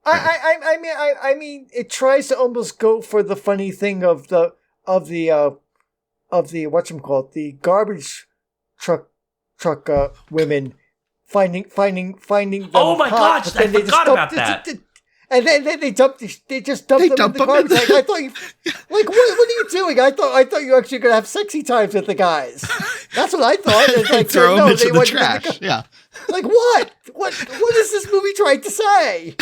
I mean, it tries to almost go for the funny thing of the whatchamacallit, the garbage truck women finding them. Oh my gosh, I forgot about that. And then they just dump them in the garbage. Like, I thought you, like, what are you doing? I thought you actually gonna have sexy times with the guys. That's what I thought. It's like, throw them into the trash. Yeah. Like what? What is this movie trying to say?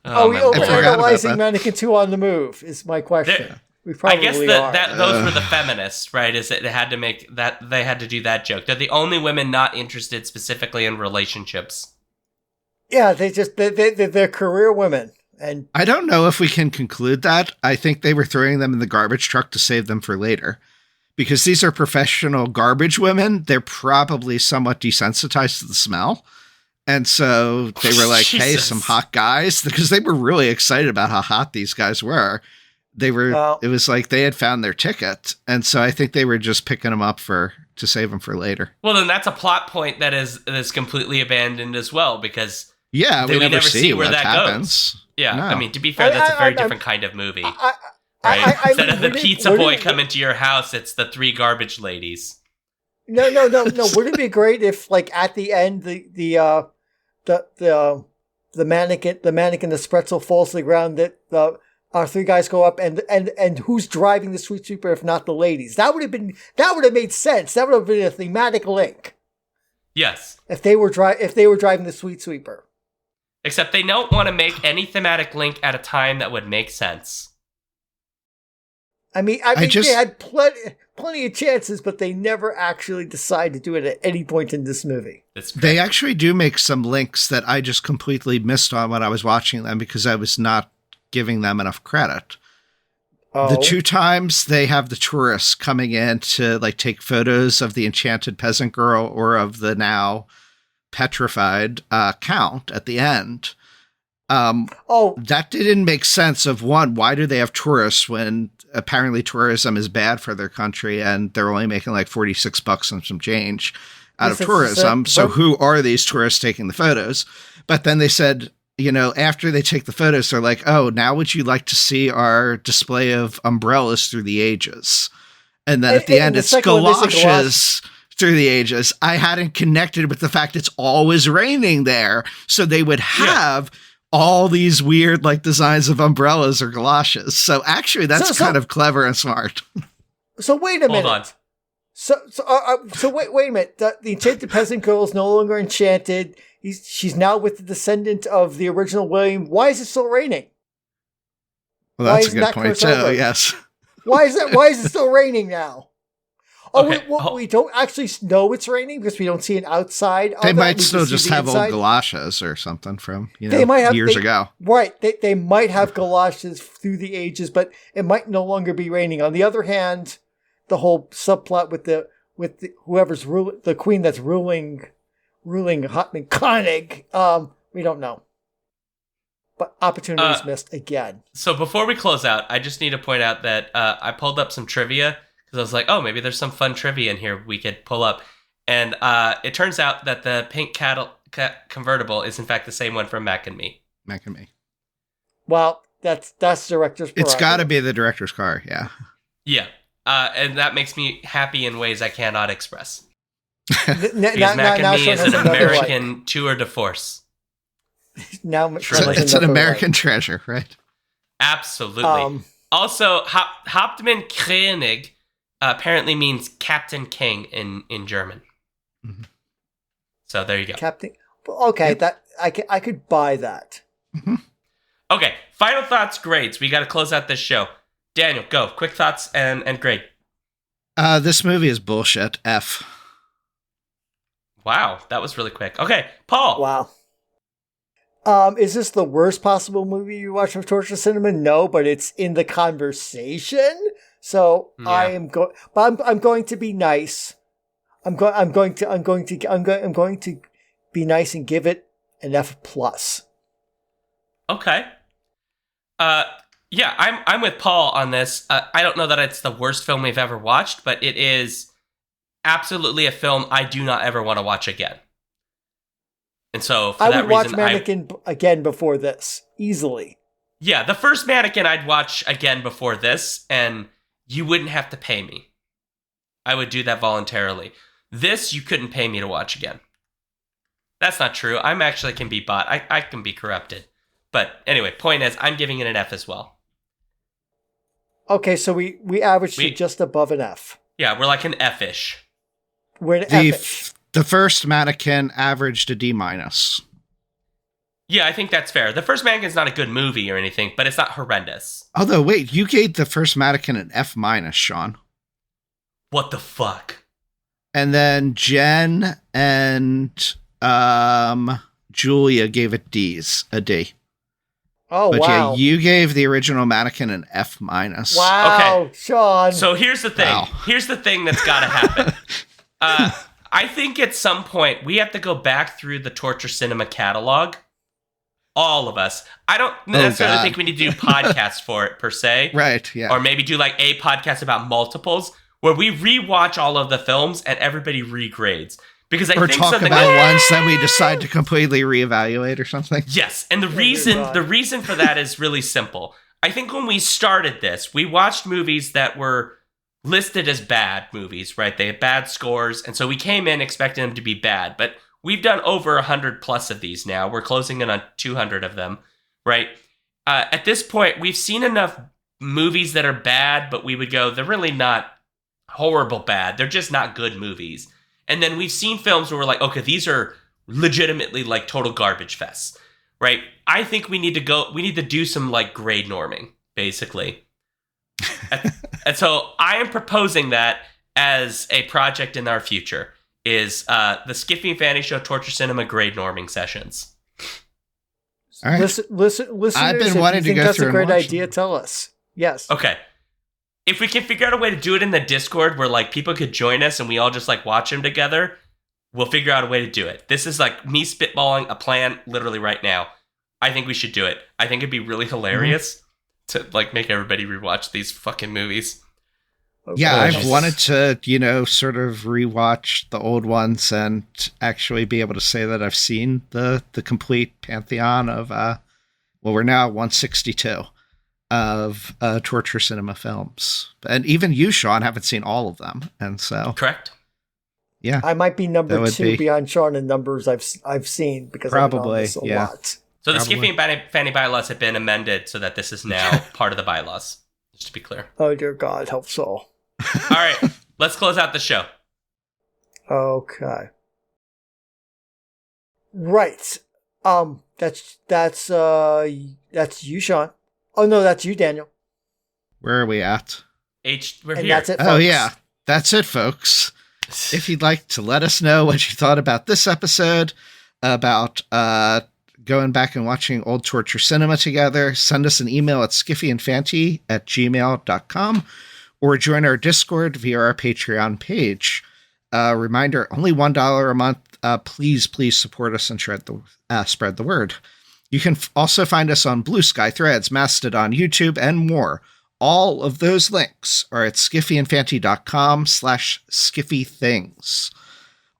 Oh, we overanalyzing Mannequin 2 on the move? Is my question. We probably I guess are. those were the feminists, right? Is it they had to make that, they had to do that joke? They're the only women not interested specifically in relationships. Yeah, they're career women. And I don't know if we can conclude that. I think they were throwing them in the garbage truck to save them for later. Because these are professional garbage women. They're probably somewhat desensitized to the smell. And so they were like, hey, some hot guys. Because they were really excited about how hot these guys were. It was like they had found their ticket. And so I think they were just picking them up to save them for later. Well, then that's a plot point that is completely abandoned as well, because we never see where that happens. Goes. Yeah, no. I mean, to be fair, that's a very different kind of movie. Right? Instead of the pizza boy coming to your house, it's the three garbage ladies. No. Wouldn't it be great if, like, at the end, the mannequin, the Spretzel falls to the ground, that our three guys go up, and who's driving the street sweeper if not the ladies? That would have made sense. That would have been a thematic link. Yes. If they were driving the street sweeper. Except they don't want to make any thematic link at a time that would make sense. I mean, they had plenty of chances, but they never actually decide to do it at any point in this movie. They actually do make some links that I just completely missed on when I was watching them because I was not giving them enough credit. Oh. The two times they have the tourists coming in to like take photos of the enchanted peasant girl or of the now petrified count at the end. That didn't make sense of one, why do they have tourists when apparently tourism is bad for their country and they're only making like $46 and some change out of tourism. So who are these tourists taking the photos? But then they said, after they take the photos, they're like, oh, now would you like to see our display of umbrellas through the ages? And then at the end, it's galoshes through the ages. I hadn't connected with the fact it's always raining there. So they would have all these weird like designs of umbrellas or galoshes. So actually that's kind of clever and smart. So wait a minute. Hold on. So wait a minute. The enchanted peasant girl is no longer enchanted. She's now with the descendant of the original William. Why is it still raining? Well, that's a good point too. Yes. Why is it still raining now? Okay. We don't actually know it's raining because we don't see it outside. They might still just have old galoshes or something from years ago. Right. They might have galoshes through the ages, but it might no longer be raining. On the other hand, the whole subplot with the whoever's ruling, the queen that's ruling ruling Hotman Koenig. We don't know. But opportunities missed again. So before we close out, I just need to point out that I pulled up some trivia because I was like, oh, maybe there's some fun trivia in here we could pull up. And it turns out that the pink convertible is in fact the same one from Mac and Me. Mac and Me. Well, that's director's prerogative. It's got to be the director's car, yeah. Yeah. And that makes me happy in ways I cannot express. Because now Mac and Me Shaun is has an another American tour de force. Now It's an American treasure, right? Absolutely. Also, Hauptmann König apparently means Captain King in German. Mm-hmm. So there you go. Captain. Okay, that I could buy that. Mm-hmm. Okay, final thoughts, grades. We got to close out this show. Daniel, go. Quick thoughts and grade. This movie is bullshit. F. Wow, that was really quick. Okay, Paul. Wow. Is this the worst possible movie you watch of torture cinema? No, but it's in the conversation. So Yeah. I'm going to be nice. I'm going to be nice and give it an F+. Okay. Yeah, I'm with Paul on this. I don't know that it's the worst film we've ever watched, but it is absolutely a film I do not ever want to watch again. And so for I that would watch reason, Mannequin again before this easily. Yeah, the first Mannequin I'd watch again before this, and you wouldn't have to pay me. I would do that voluntarily. This, you couldn't pay me to watch again. That's not true. I'm actually can be bought. I can be corrupted. But anyway, point is, I'm giving it an F as well. Okay, so we averaged it just above an F. Yeah, we're like an F-ish. We're an F-ish. The first Mannequin averaged a D-. Yeah, I think that's fair. The first Mannequin's not a good movie or anything, but it's not horrendous. Although, wait, you gave the first Mannequin an F-, Sean. What the fuck? And then Jen and Julia gave it D's, a D. Oh, but wow. yeah, you gave the original Mannequin an F-. Wow, Okay. Shaun. So here's the thing. Wow. Here's the thing that's got to happen. I think at some point we have to go back through the torture cinema catalog. All of us. I don't necessarily think we need to do podcasts for it per se. Right, yeah. Or maybe do like a podcast about multiples where we rewatch all of the films and everybody regrades. Because I think talk something about ones that we decide to completely reevaluate or something. Yes, and the reason for that is really simple. I think when we started this, we watched movies that were listed as bad movies, right? They had bad scores, and so we came in expecting them to be bad. But we've done over 100 plus of these now. We're closing in on 200 of them, right? At this point, we've seen enough movies that are bad, but we would go, they're really not horrible bad. They're just not good movies. And then we've seen films where we're like, okay, these are legitimately like total garbage fests, right? I think we need to do some like grade norming, basically. And so I am proposing that as a project in our future is the Skiffy and Fanny Show Torture Cinema grade norming sessions. All right. Listeners, I've been if you wanting to think go that's through a and great watch idea, them. tell us. Yes. Okay. If we can figure out a way to do it in the Discord where like people could join us and we all just like watch them together, we'll figure out a way to do it. This is like me spitballing a plan literally right now. I think we should do it. I think it'd be really hilarious to like make everybody rewatch these fucking movies. Okay. Yeah, I've wanted to, sort of rewatch the old ones and actually be able to say that I've seen the complete pantheon of, we're now at 162 of torture cinema films. And even you, Shaun, haven't seen all of them. And so... Correct. Yeah. I might be number would 2 be- behind Shaun in numbers I've seen because I've been on this a lot. So the Probably. Skiffy and Fanny bylaws have been amended so that this is now part of the bylaws. Just to be clear. Oh dear God, help so. All right, let's close out the show. Okay. Right. That's you, Shaun. Oh no, that's you, Daniel. Where are we at? We're And here. that's it. Oh, folks. yeah. That's it, folks. If you'd like to let us know what you thought about this episode, about going back and watching old torture cinema together, send us an email at skiffyandfanty@gmail.com or join our Discord via our Patreon page. Reminder, only $1 a month please support us and spread the word. You can also find us on Blue Sky, Threads, Mastodon, YouTube, and more. All of those links are at skiffyandfanty.com/skiffythings.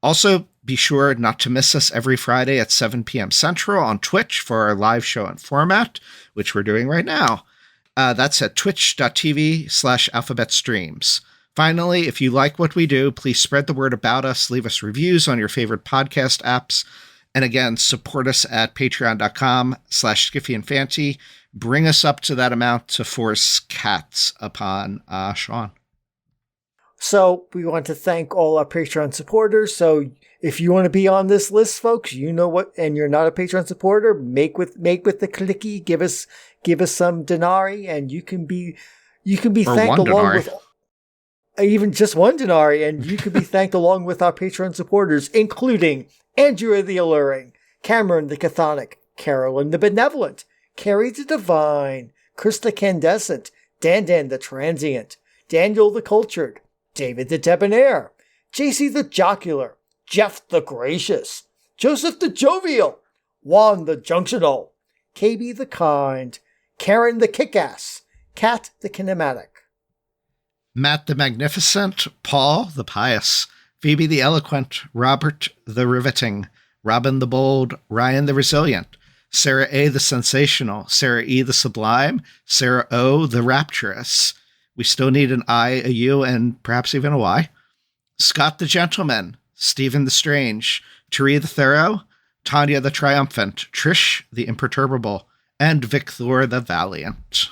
Also, be sure not to miss us every Friday at 7 p.m. Central on Twitch for our live show and format, which we're doing right now. That's at twitch.tv/alphabetstreams. Finally, if you like what we do, please spread the word about us, leave us reviews on your favorite podcast apps, and again, support us at patreon.com/skiffyandfanty. Bring us up to that amount to force cats upon Shaun. So we want to thank all our Patreon supporters. So if you want to be on this list, folks, you know what, and you're not a Patreon supporter, make with the clicky, give us some denarii, and you can be thanked along with even just one denarii, and you can be thanked along with our Patreon supporters, including Andrea the Alluring, Cameron the Chthonic, Carolyn the Benevolent, Carrie the Divine, Krista Candescent, Dan the Transient, Daniel the Cultured, David the Debonair, JC the Jocular, Jeff the Gracious, Joseph the Jovial, Juan the Junctional, KB the Kind, Karen the Kickass, Kat the Kinematic, Matt the Magnificent, Paul the Pious, Phoebe the Eloquent, Robert the Riveting, Robin the Bold, Ryan the Resilient, Sarah A. the Sensational, Sarah E. the Sublime, Sarah O. the Rapturous. We still need an I, a U, and perhaps even a Y. Scott the Gentleman, Stephen the Strange, Therese the Thorough, Tanya the Triumphant, Trish the Imperturbable, and Victor the Valiant.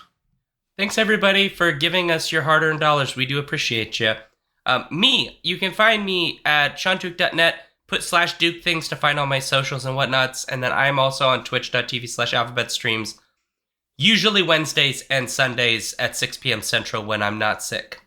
Thanks, everybody, for giving us your hard-earned dollars. We do appreciate you. You can find me at shaunduke.net. Put /Duke things to find all my socials and whatnots. And then I'm also on twitch.tv/alphabetstreams, usually Wednesdays and Sundays at 6 p.m. Central when I'm not sick.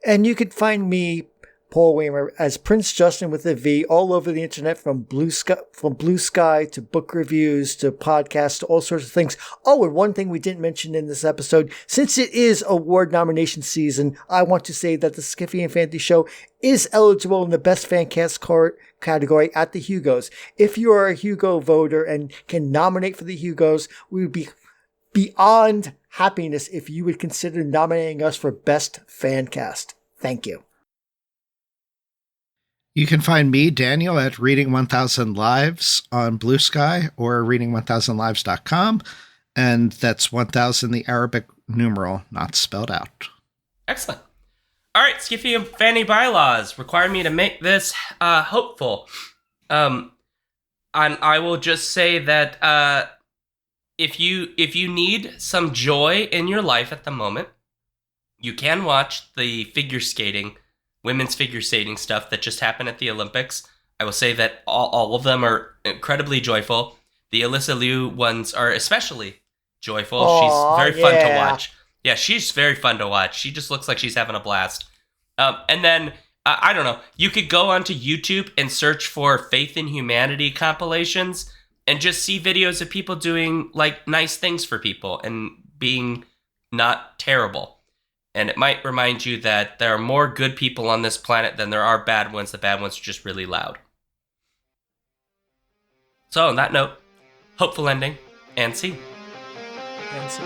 And you could find me, Paul Weimer, as Prince Justin with a V, all over the internet, from Blue Sky to book reviews to podcasts to all sorts of things. Oh, and one thing we didn't mention in this episode, since it is award nomination season, I want to say that the Skiffy and Fantasy Show is eligible in the Best Fancast category at the Hugos. If you are a Hugo voter and can nominate for the Hugos, we would be beyond happiness if you would consider nominating us for Best Fancast. Thank you. You can find me, Daniel, at Reading 1000 Lives on Blue Sky or reading1000lives.com. And that's 1000, the Arabic numeral, not spelled out. Excellent. All right, Skiffy and Fanny bylaws require me to make this hopeful. And I will just say that if you need some joy in your life at the moment, you can watch the women's figure skating stuff that just happened at the Olympics. I will say that all of them are incredibly joyful. The Alyssa Liu ones are especially joyful. She's very fun to watch. Yeah, she's very fun to watch. She just looks like she's having a blast. And then, I don't know, you could go onto YouTube and search for Faith in Humanity compilations and just see videos of people doing, like, nice things for people and being not terrible. And it might remind you that there are more good people on this planet than there are bad ones. The bad ones are just really loud. So on that note, hopeful ending, and see. And see.